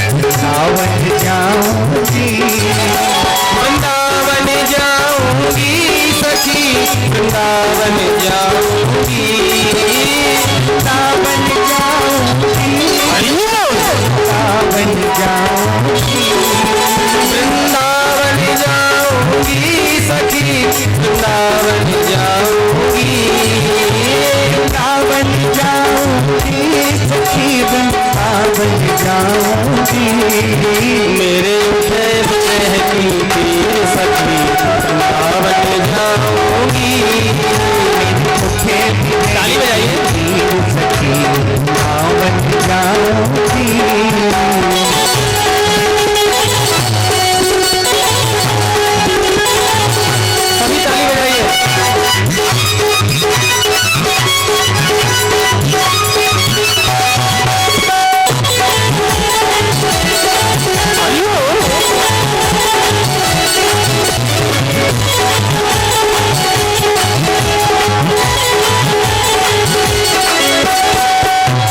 वृंदावन जाऊंगी, वृंदावन जाऊंगी सखी, वृंदावन जाऊंगी, वृंदावन जाऊंगी, वृंदावन जाऊंगी, वृंदावन जाऊंगी सखी, वृंदावन जाऊंगी, वृंदावन जाऊंगी सखी, वृंदावन जाऊंगी। मेरे उठे बिरह की पीर सखी, वृंदावन जाऊंगी। ताली बजाइए। सखी वृंदावन जाऊंगी। सभी ताली बजाइए।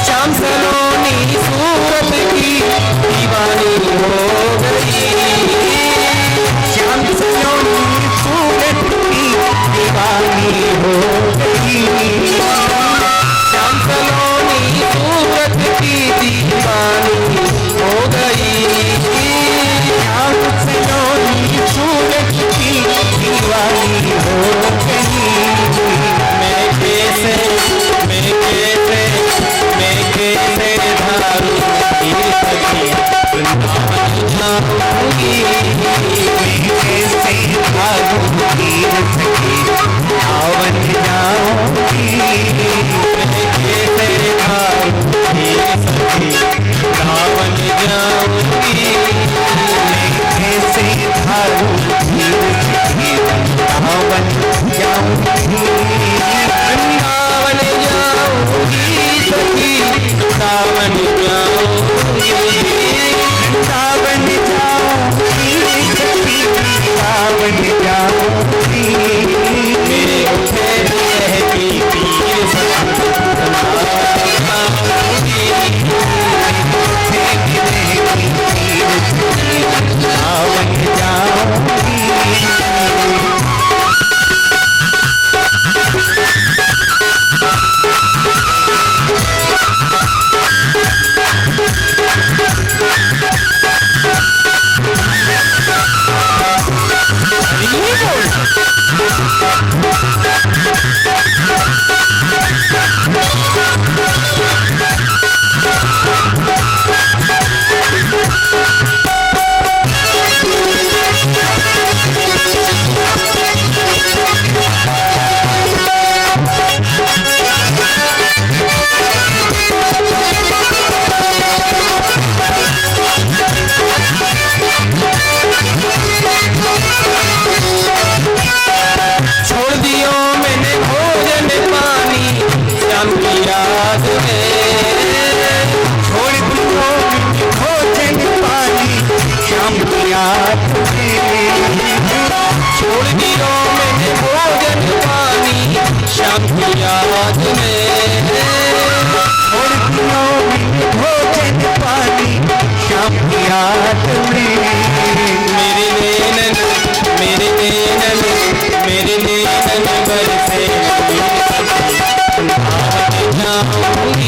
श्याम सलोनी सूरत की दीवानी हो गई, श्याम सलोनी सूरत की दीवानी हो गई, श्याम सलोनी सूरत की दीवानी हो गई, श्याम सलोनी सूरत की दीवानी हो गई। मैं कैसे धारू पीर सखी, वृंदावन जाऊंगी, कैसे धारू पीर सखी, वृंदावन जाऊंगी, कैसे धारू पीर सखी, वृंदावन जाऊंगी, कैसे धारू पीर सखी, वृंदावन जाऊंगी, वृंदावन जाऊंगी सखी, वृंदावन जाऊंगी, वृंदावन जाऊंगी सखी, वृंदावन जाऊंगी। मेरे उठे बिरह की पीर सखी, वृंदावन जाऊंगी, उठे बिरह की पीर सखी, वृंदावन जाऊंगी। छोड़ दियो मैंने भोजन पानी श्याम की याद में, छोड़ दियो भोजन पानी श्याम की याद में, छोड़ दियो मैंने भोजन पानी श्याम की याद में, छोड़ दियो मैंने भोजन पानी श्याम की याद में। मेरे नैनन मेरे नैनन मेरे नैनन बरसे, वृंदावन जाऊंगी,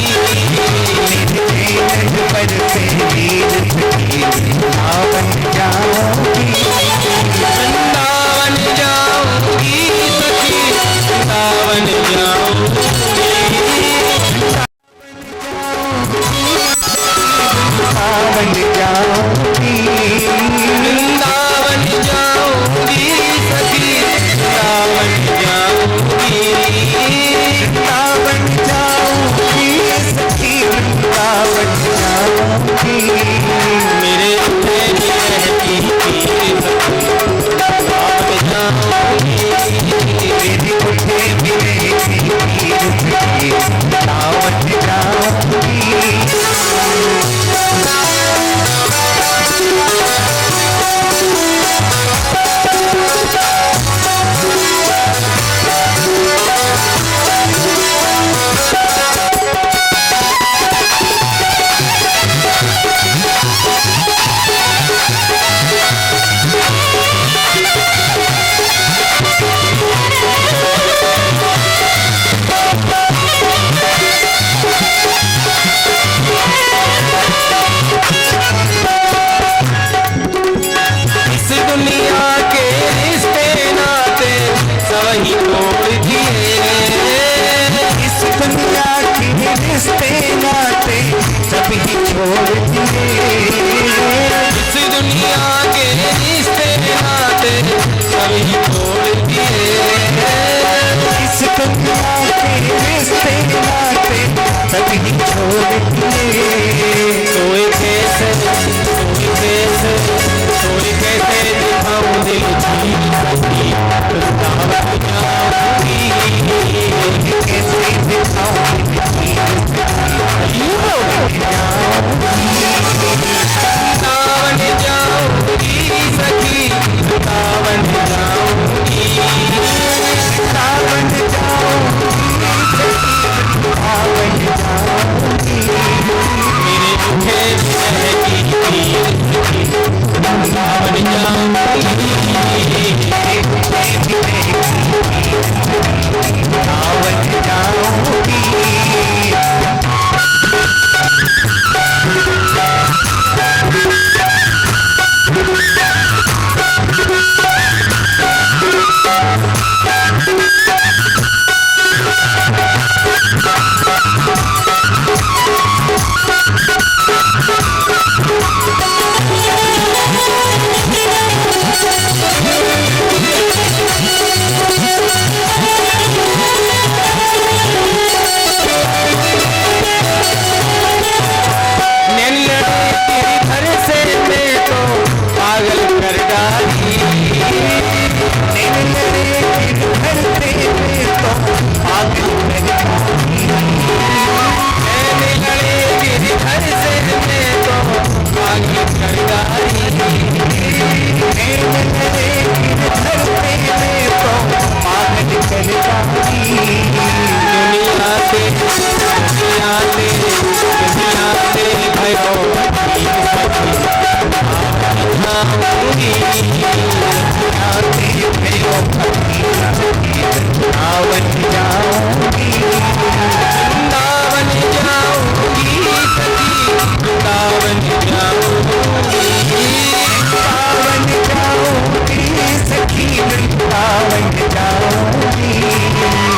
वृंदावन जाऊंगी सखी वृंदावन जाऊंगी सखी वृंदावन जाऊंगी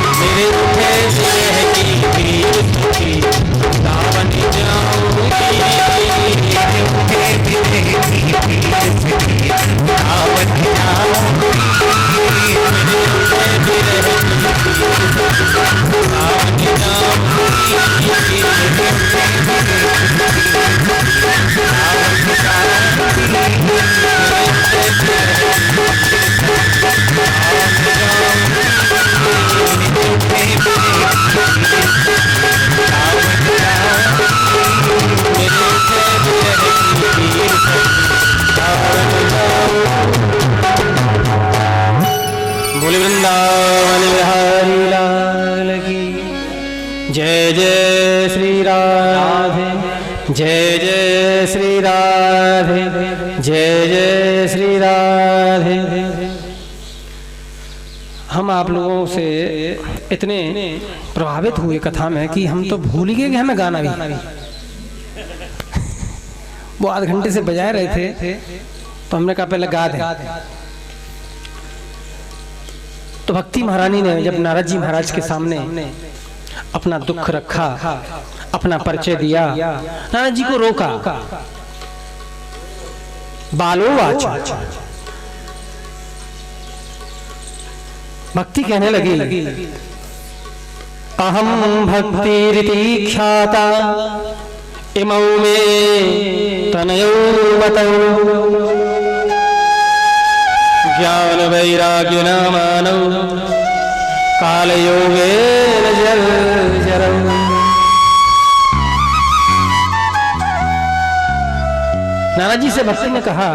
मेरे मुझे विरह की पीर सखी वृंदावन जाऊंगी मेरे मुझे विरह की पीर सखी वृंदावन जाऊंगी मेरे मुझे विरह की पीर वृंदावन बोले वृंदावन बिहारी लाल की जय जय श्री राधे जय जय श्री राधे जय जय श्री राधे। हम आप लोगों से इतने प्रभावित हुए कथा में कि हम तो भूल गए कि हमें गाना भी। वो आध घंटे से बजाए रहे थे तो हमने कहा पहले गा दें। तो भक्ति महारानी ने जब नारद जी महाराज के सामने अपना दुख रखा, अपना परिचय दिया, नारद जी को रोका। बालो वाचा भक्ति कहने लगी अहम भक्ति रीति ख्याता इमौ में तनयो मतौ ज्ञान वैराग्य न मानव काल योगे जल जरौ। नारद जी से भक्ति ने कहा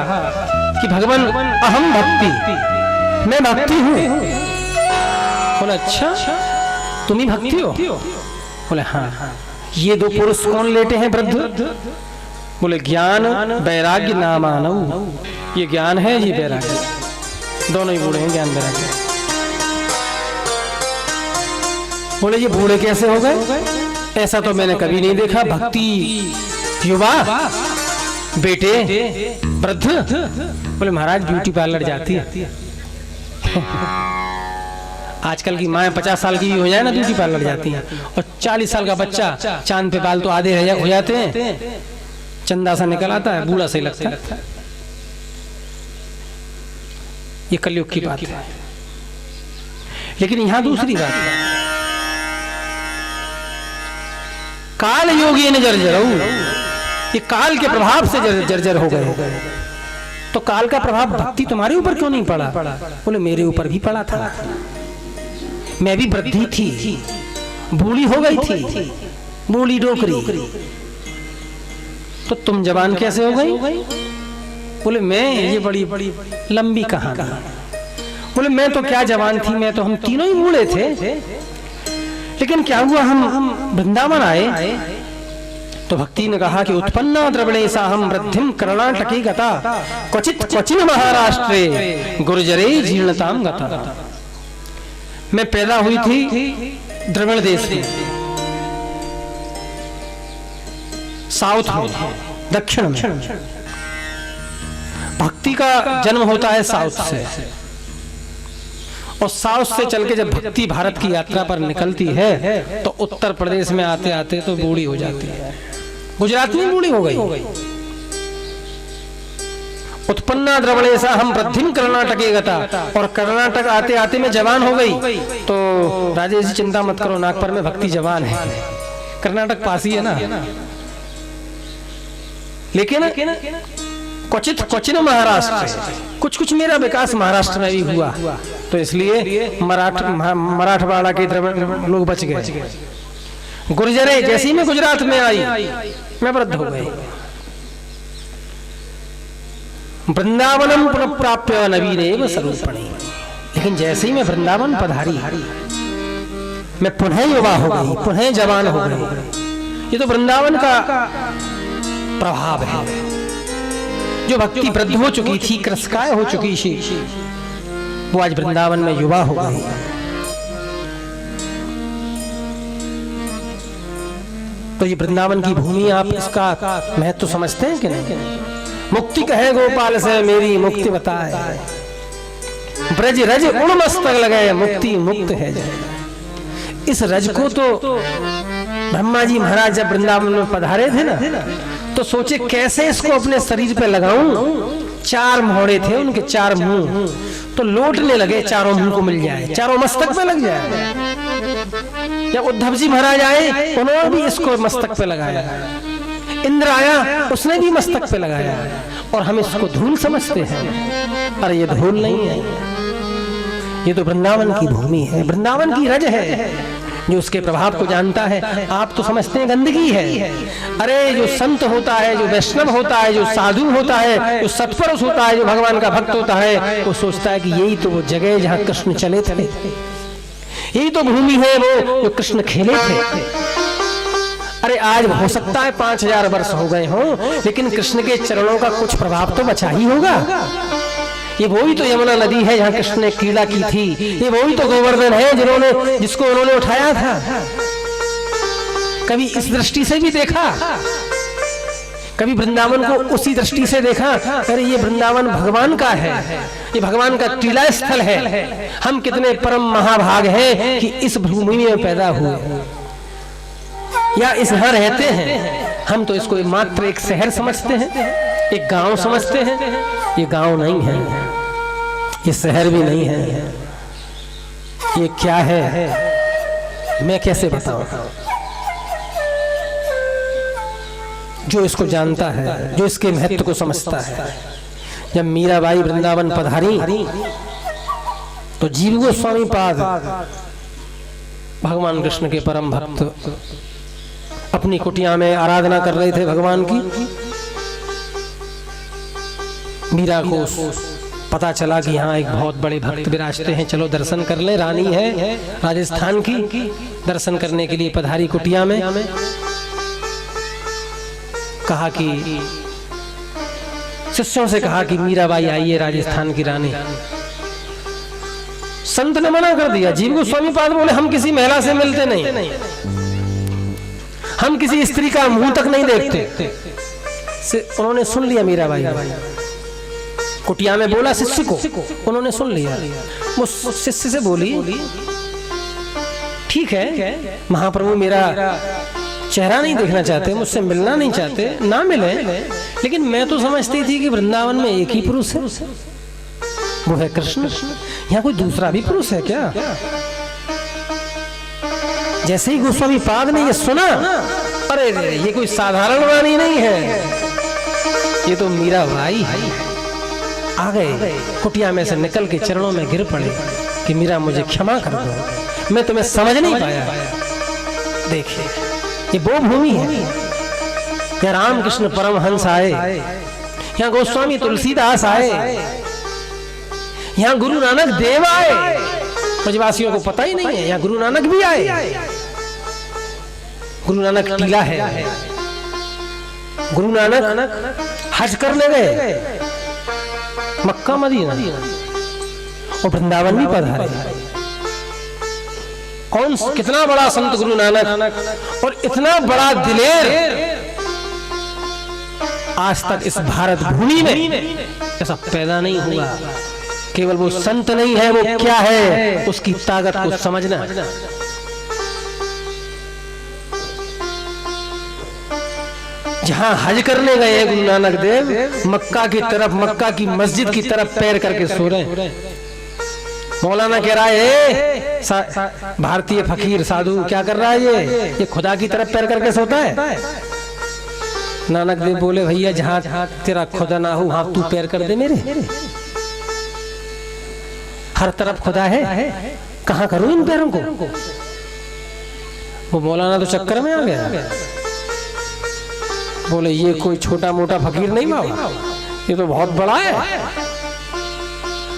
कि भगवान अहम भक्ति, मैं भक्ति हूँ। बोले अच्छा तुम ही भक्ति हो? बोले हाँ। ये दो पुरुष कौन लेटे हैं वृद्ध? बोले ज्ञान वैराग्य ना मानव। ये ज्ञान है, ये वैराग्य, दोनों ही बूढ़े हैं, ज्ञान वैराग्य। बोले ये बूढ़े कैसे हो गए? ऐसा तो मैंने कभी नहीं देखा। भक्ति युवा बेटे वृद्ध। बोले महाराज ब्यूटी पार्लर जाती है। आजकल की माँ 50 साल की भी हो जाए ना ब्यूटी पार्लर जाती हैं, और 40 साल का बच्चा चांद पे बाल तो आधे हो जाते हैं, चंदा सा निकल आता है, बूढ़ा सही लगता है। ये कलयुग की बात है। लेकिन यहां दूसरी बात है, काल योगी ने जर्जर, ये काल के प्रभाव से जर्जर हो गए। तो काल का प्रभाव भक्ति तुम्हारे ऊपर क्यों नहीं पड़ा? बोले मेरे ऊपर भी पड़ा था। मैं भी वृद्धि थी, बूढ़ी हो गई थी, बूढ़ी डोकरी। तो तुम जवान कैसे हो गई? बोले मैं, ये बड़ी बड़ी लंबी कहानी। बोले मैं तो क्या जवान थी, मैं तो हम तीनों ही बूढ़े थे। लेकिन क्या हुआ, हम वृंदावन आए तो भक्ति ने कहा कि उत्पन्ना द्रविणेशा हम वृद्धिम कर्णाटके गता क्वचित क्वचिन महाराष्ट्रे गुर्जरे जीर्णताम गता। मैं पैदा हुई थी द्रविड़ देश में, साउथ में, दक्षिण में। भक्ति का जन्म होता है साउथ से, और साउथ से चल के जब भक्ति भारत की यात्रा पर निकलती है तो उत्तर प्रदेश में आते आते तो बूढ़ी हो जाती है। गुजरात में बूढ़ी हो गई। उत्पन्ना द्रविणेशा हम वृद्धिम कर्णाटके गता, और कर्नाटक आते आते मैं जवान हो गई। तो राजेश जी चिंता मत करो, नागपुर में भक्ति जवान है, कर्नाटक पास ही है ना। लेकिन क्वचित क्वचिन महाराष्ट्र, कुछ कुछ मेरा विकास महाराष्ट्र में भी हुआ, तो इसलिए मराठवाड़ा के लोग बच गए। गुर्जरे, जैसे ही मैं गुजरात में आई मैं वृद्ध हो गई। वृंदावनम प्राप्य नवीनेव स्वरूपणे, लेकिन जैसे ही मैं वृंदावन पधारी मैं पुनः युवा हो गई, पुनः जवान हो गई। ये तो वृंदावन का प्रभाव है। जो भक्ति वृद्ध हो चुकी थी, कृषकाय हो चुकी थी, वो आज वृंदावन में युवा हो गई। तो ये वृंदावन की भूमि, आप इसका महत्व समझते हैं कि नहीं? मुक्ति कहे गोपाल से मेरी मुक्ति बताए, ब्रज रज उण मस्तक लगे मुक्ति मुक्त है। इस रज को तो ब्रह्मा जी महाराज जब वृंदावन में पधारे थे ना, तो सोचे कैसे इसको अपने शरीर पे लगाऊं। 4 मोहरे थे उनके, 4 मुंह, तो लौटने लगे, चारों मुंह को मिल जाए, चारों मस्तक पे लग जाए। जब उद्धव जी महाराज आए, उन्होंने भी इसको मस्तक पे लगाया। इंद्र आया, उसने भी मस्तक पे लगाया, और हम इसको धूल समझते हैं। पर ये धूल नहीं है, ये तो वृंदावन की भूमि है, वृंदावन की रज है। जो उसके प्रभाव को जानता है, आप तो समझते हैं गंदगी है। अरे जो संत होता है, जो वैष्णव होता है, जो साधु होता है, जो सत्पुरुष होता है, जो भगवान का भक्त होता है, वो सोचता है कि यही तो वो जगह है जहाँ कृष्ण चले थे, यही तो भूमि है वो जो कृष्ण खेले थे। अरे आज हो सकता है 5000 वर्ष हो गए हों, लेकिन कृष्ण के चरणों का कुछ प्रभाव तो बचा ही होगा। ये वही तो यमुना नदी है जहाँ कृष्ण ने क्रीड़ा की थी, ये वही तो गोवर्धन है जिसको उन्होंने उठाया था। कभी इस दृष्टि से भी देखा, कभी वृंदावन को उसी दृष्टि से देखा, अरे ये वृंदावन भगवान का है, ये भगवान का टीला स्थल है। हम कितने परम महाभाग हैं कि इस भूमि में पैदा हुए या इस यहाँ रहते हैं। हम तो इसको मात्र एक शहर समझते हैं, एक गांव समझते हैं। ये गांव नहीं है, ये शहर भी नहीं है, ये क्या है मैं कैसे बताऊं। जो इसको जानता है, जो इसके महत्व को समझता है। जब मीराबाई वृंदावन पधारी तो जीव गोस्वामी पाद भगवान कृष्ण के परम भक्त अपनी कुटिया में आराधना कर रहे थे भगवान की। मीरा को पता चला कि यहाँ एक बहुत बड़े भक्त विराजते हैं, चलो दर्शन कर ले। रानी है राजस्थान की, दर्शन करने के लिए पधारी कुटिया में। कहा कि शिष्यों से कहा कि मीराबाई आई है, राजस्थान की रानी। संत ने मना कर दिया। जीव गोस्वामी पाद बोले हम किसी महिला से मिलते नहीं, हम किसी स्त्री का मुंह तक नहीं देखते। उन्होंने सुन लिया मीराबाई, कुटिया में बोला शिष्य को, उन्होंने सुन लिया। वो शिष्य से बोली ठीक है महाप्रभु मेरा चेहरा नहीं देखना चाहते, मुझसे मिलना नहीं चाहते, ना मिले, लेकिन मैं तो समझती थी कि वृंदावन में एक ही पुरुष है, वो है कृष्ण। यहाँ कोई दूसरा भी पुरुष है क्या? जैसे ही गोस्वामी पाद ने ये सुना, अरे ये कोई साधारण वाणी नहीं है, ये तो मीराबाई है। आ गए कुटिया में से निकल के चरणों में गिर पड़े कि मीरा मुझे क्षमा कर दो, मैं तुम्हें समझ नहीं पाया। देखिए ये वो भूमि है, यहाँ रामकृष्ण परमहंस आए, यहाँ गोस्वामी तुलसीदास आए, यहाँ गुरु नानक देव आए। ब्रजवासियों को पता ही नहीं है, यहाँ गुरु नानक भी आए। गुरु नानक टीला है, गुरु नानक हज करने गए मक्का मदीना, और वृंदावन भी पधारे। कौन कितना बड़ा संत गुरु नानक, और इतना बड़ा दिलेर आज तक इस भारत भूमि में ऐसा पैदा नहीं हुआ। केवल वो संत नहीं है, वो क्या है उसकी ताकत को समझना। जहां हज करने गए गुरु नानक देव, मक्का की तरफ, मक्का की मस्जिद की तरफ पैर करके सो रहे। मौलाना कह रहा है भारतीय फकीर साधु क्या कर रहा है, ये खुदा की तरफ पैर करके सोता है। नानक देव बोले भैया जहां तेरा खुदा ना हो वहां तू पैर कर दे मेरे। हर तरफ खुदा है, कहां करूं इन पैरों को। वो मौलाना तो चक्कर में आ गया, बोले ये कोई छोटा मोटा फकीर नहीं बाबा, ये तो बहुत बड़ा है।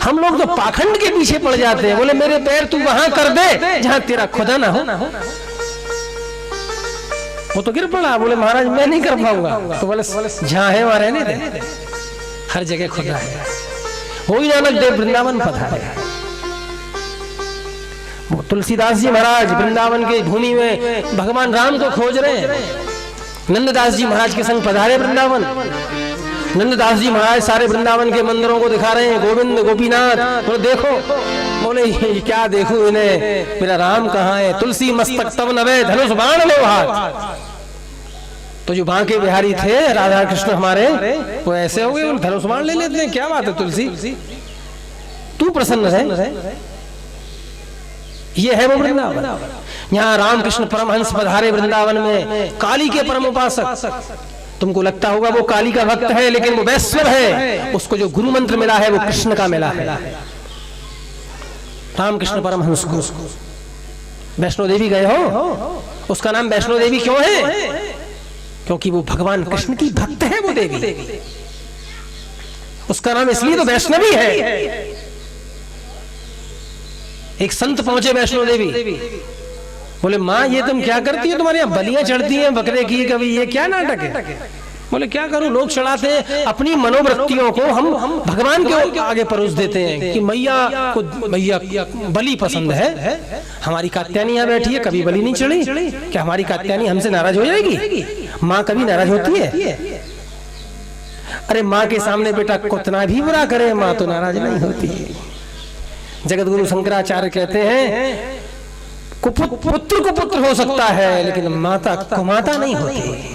हम लोग तो पाखंड के पीछे पड़ जाते हैं। बोले मेरे पैर तू वहां कर दे जहां तेरा खुदा ना हो। वो तो गिर पड़ा, बोले महाराज मैं नहीं कर पाऊंगा। तो बोले जहां है वहां रहने दे। हर जगह खुदा है। हो ही नानक देव वृंदावन पधारे। वो तुलसीदास जी महाराज वृंदावन के भूमि में भगवान राम को खोज रहे हैं। नंददास जी महाराज के संग पधारे वृंदावन। नंददास जी महाराज सारे वृंदावन के मंदिरों को दिखा रहे हैं, गोविंद गोपीनाथ। बोले देखो, बोले क्या देखूं इन्हें, मेरा राम कहाँ है। तुलसी मस्तक तब नवे धनुष बाण लो हाथ। तो जो बांके बिहारी थे राधा कृष्ण हमारे, वो ऐसे हो गए, धनुष बाण ले लेते हैं। क्या बात है तुलसी, तू प्रसन्न रहे। ये है वो वृंदावन। यहाँ रामकृष्ण परमहंस पधारे वृंदावन में, काली के परम उपासक। तुमको लगता होगा वो काली का भक्त है, लेकिन वो वैश्वर है। उसको जो गुरु मंत्र मिला है वो कृष्ण का मिला है। रामकृष्ण परमहंस को वैष्णो देवी गए हो, उसका नाम वैष्णो देवी क्यों है? क्योंकि वो भगवान कृष्ण की भक्त है वो देवी। उसका नाम इसलिए तो वैष्णवी है। एक संत पहुंचे वैष्णो देवी, बोले माँ ये तुम क्या करती हो, तुम्हारे यहाँ बलियां चढ़ती हैं बकरे की, कभी ये क्या नाटक है? बोले क्या करूं, लोग चढ़ाते हैं, अपनी मनोवृत्तियों को हम भगवान के आगे परोस देते हैं कि मैया को बलि पसंद है। हमारी कात्यायनी यहाँ बैठी है, कभी बलि नहीं चढ़ी, क्या हमारी कात्यायनी हमसे नाराज हो जाएगी? माँ कभी नाराज होती है? अरे माँ के सामने बेटा कितना भी बुरा करे, माँ तो नाराज नहीं होती। जगत गुरु शंकराचार्य कहते हैं पुत्र को पुत्र हो सकता है, लेकिन माता को माता नहीं होती।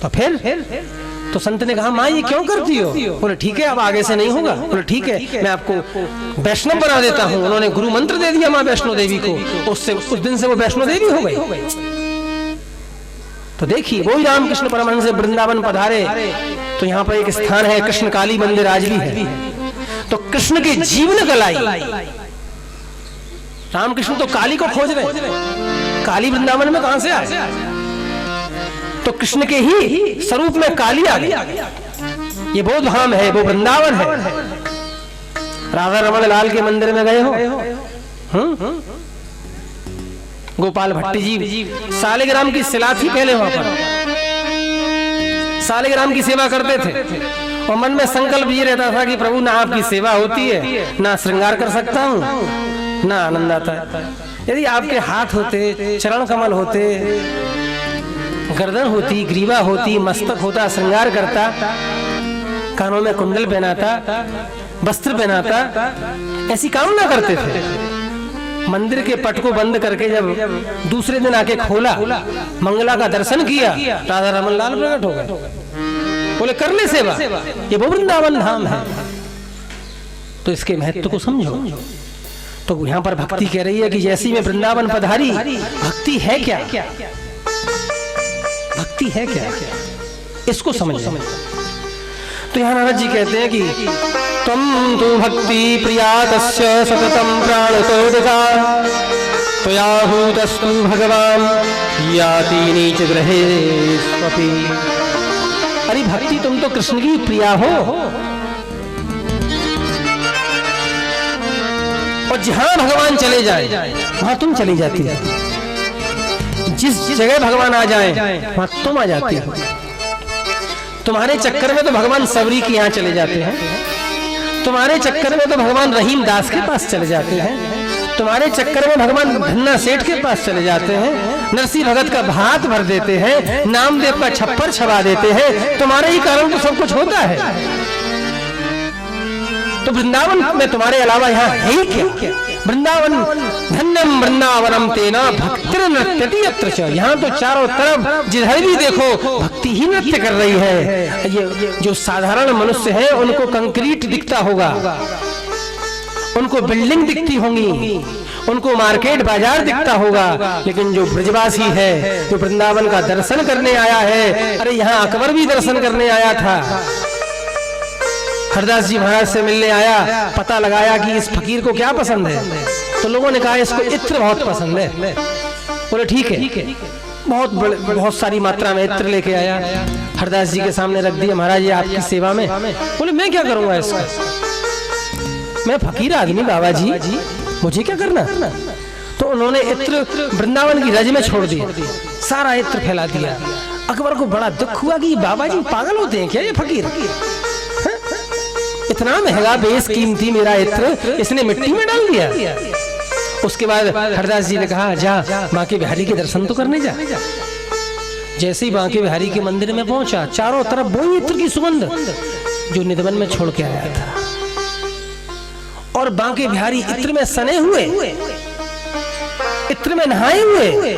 तो फिर तो संत ने कहा माँ ये क्यों करती हो? बोले ठीक है अब आगे से नहीं होगा। बोले ठीक है मैं आपको वैष्णव बना देता हूँ। उन्होंने गुरु मंत्र दे दिया माँ वैष्णो देवी को, उससे उस दिन से वो वैष्णो देवी हो गई। तो देखिए वही रामकृष्ण परमहंस से वृंदावन पधारे, तो यहाँ पर एक स्थान है कृष्ण काली मंदिर आज भी है। तो कृष्ण की जीवन कलाई, रामकृष्ण तो काली को खोज रहे, काली वृंदावन में कहां से आए? तो कृष्ण के ही स्वरूप में काली आ गई। ये बोध धाम है, वो वृंदावन है। राधा रमण लाल के मंदिर में गए हो? गोपाल भट्टी जी सालिग्राम की शिला थी पहले, वहां पर सालिग्राम की सेवा करते थे और मन में संकल्प ये रहता था कि प्रभु ना आपकी सेवा होती है, ना श्रृंगार कर सकता हूँ, ना आनंद आता है। यदि आपके हाथ होते, चरण कमल होते, गर्दन होती, ग्रीवा होती, मस्तक होता, श्रृंगार करता, कानों में कुंडल पहनाता, वस्त्र पहनाता, ऐसी कामना करते थे। मंदिर के पट को बंद करके जब दूसरे दिन आके खोला, मंगला का दर्शन किया, राधा रमन लाल प्रकट हो गए। बोले कर ले सेवा, ये वो वृंदावन धाम है। तो इसके महत्व को समझो। तो यहाँ पर भक्ति कह रही है कि जैसी में वृंदावन पधारी, भक्ति है क्या? भक्ति है क्या? इसको समझो। तो यहाँ नारद जी कहते हैं कि तम तु भक्ति प्रिया तस्य सततम प्राणतोदिता त्वयाहूतस्तु भगवान याति नीच ग्रहेष्वपि। अरे भक्ति तुम तो कृष्ण की प्रिया हो, और जहां भगवान चले जाए वहां तुम चली जाती है। जिस जगह भगवान आ जाए वहां तुम आ जाती हो। तुम्हारे चक्कर में तो भगवान सबरी के यहाँ चले जाते हैं, तुम्हारे चक्कर में तो भगवान रहीम दास के पास चले जाते हैं, तुम्हारे चक्कर में भगवान धन्ना सेठ के पास चले जाते हैं, नरसिंह भगत का भात भर देते हैं, नामदेव का छप्पर छवा देते हैं। तुम्हारे ही कारण तो सब कुछ होता है। तो वृंदावन में तुम्हारे अलावा यहाँ है ही क्या? वृंदावन धन्यम वृंदावनम तेना भक्तिर नृत्यति यत्र च। यहाँ तो चारों तरफ जिधर भी देखो भक्ति ही नृत्य कर रही है। ये जो साधारण मनुष्य है उनको कंक्रीट दिखता होगा, उनको बिल्डिंग दिखती होंगी, उनको मार्केट बाजार दिखता होगा, लेकिन जो ब्रजवासी है, जो वृंदावन का दर्शन करने आया है, अरे यहाँ अकबर भी दर्शन करने आया था, हरदास जी महाराज से मिलने आया, पता लगाया कि इस फकीर को क्या पसंद है, तो लोगों ने कहा इसको इत्र बहुत पसंद है। बोले ठीक है, बहुत सारी मात्रा में इत्र लेके आया, हरदास जी के सामने रख दिया, महाराज ये आपकी सेवा में। बोले मैं क्या करूंगा इसका, मैं फकीर आदमी बाबा जी, मुझे क्या करना। तो उन्होंने इत्र वृंदावन की रज में छोड़ दिया, सारा इत्र फैला दिया। अकबर को बड़ा दुख हुआ कि ये बाबा जी पागल होते हैं क्या, ये फकीर हैं? इतना महंगा बेशकीमती मेरा इत्र इसने मिट्टी में डाल दिया। उसके बाद हरदास जी ने कहा जा बांके बिहारी के दर्शन तो करने जा। जैसे ही बांके बिहारी के मंदिर में पहुंचा, चारों तरफ वही इत्र की सुगंध जो निधवन में छोड़ के आया था। और बांके बिहारी इत्र में सने हुए, इत्र में नहाए हुए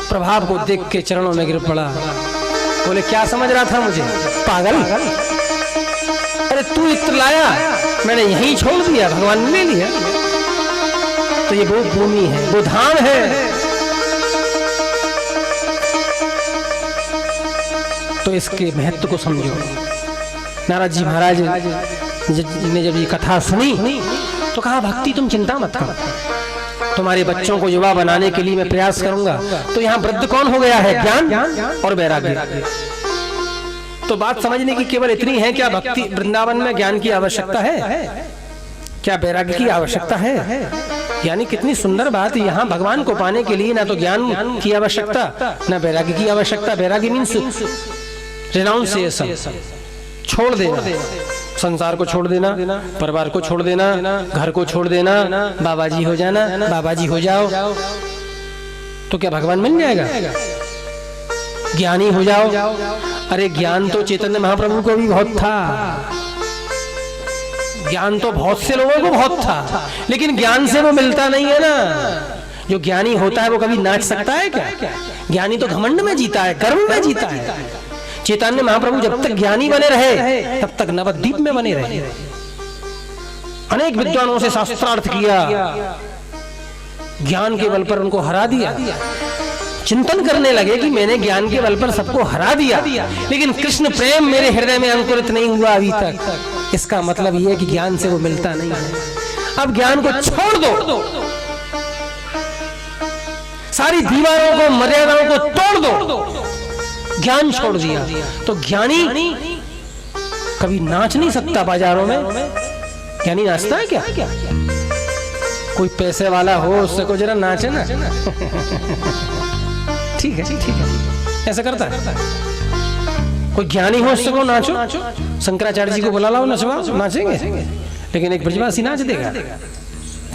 प्रभाव को देख के चरणों में गिर पड़ा। बोले क्या समझ रहा था मुझे, पागल? अरे तू इत्र लाया, मैंने यहीं छोड़ दिया, भगवान ने ले लिया। तो ये वो भूमि है, वो धाम है। तो इसके महत्व को समझो। नारद जी महाराज ने जब ये कथा सुनी तो कहा भक्ति तुम चिंता मत करो, तुम्हारे बच्चों को युवा बनाने के लिए मैं प्रयास करूंगा। तो यहाँ वृद्ध कौन हो गया है, ज्ञान और वैराग्य। तो बात समझने की केवल इतनी है, क्या भक्ति वृंदावन में ज्ञान की आवश्यकता है, क्या वैराग्य की आवश्यकता है? यानी कितनी सुंदर बात, यहाँ भगवान को पाने के लिए ना तो ज्ञान की आवश्यकता ना वैराग्य की आवश्यकता। वैराग्य मीन्स रिनाउंसिएशन, छोड़ देना, संसार को छोड़ देना, परिवार को छोड़ देना, घर को छोड़ देना, बाबा जी हो जाना, बाबा जी हो जाओ। तो क्या भगवान मिल जाएगा? ज्ञानी हो जाओ। अरे ज्ञान तो चैतन्य महाप्रभु को भी बहुत था, ज्ञान तो बहुत से लोगों को बहुत था, लेकिन ज्ञान से वो मिलता नहीं है ना। जो ज्ञानी होता है वो कभी नाच सकता है क्या? ज्ञानी तो घमंड में जीता है, गर्व में जीता है। चैतन्य महाप्रभु जब तक ज्ञानी बने रहे तब तक नवद्वीप में बने रहे। अनेक विद्वानों से शास्त्रार्थ किया, ज्ञान के बल पर उनको हरा दिया। चिंतन करने लगे कि मैंने ज्ञान के बल पर सबको हरा दिया, लेकिन कृष्ण प्रेम मेरे हृदय में अंकुरित नहीं हुआ अभी तक। इसका मतलब यह है कि ज्ञान से वो मिलता नहीं है। अब ज्ञान को छोड़ दो, सारी दीवारों को, मर्यादाओं को तोड़ दो, ज्ञान छोड़ दिया तो ज्ञानी कभी नाच नहीं सकता बाजारों में। ज्ञानी नाचता है क्या? कोई पैसे वाला हो उससे को जरा नाचे ना। ठीक है, ठीक है, ऐसा करता है। कोई ज्ञानी हो उससे को नाचो। शंकराचार्य जी को बुला लाओ, नचवाओ, नाचेंगे। लेकिन एक ब्रजवासी नाच देगा,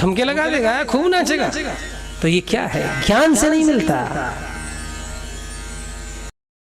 ठुमके लगा देगा, खूब नाचेगा। तो ये क्या है? ज्ञान से नहीं मिलता।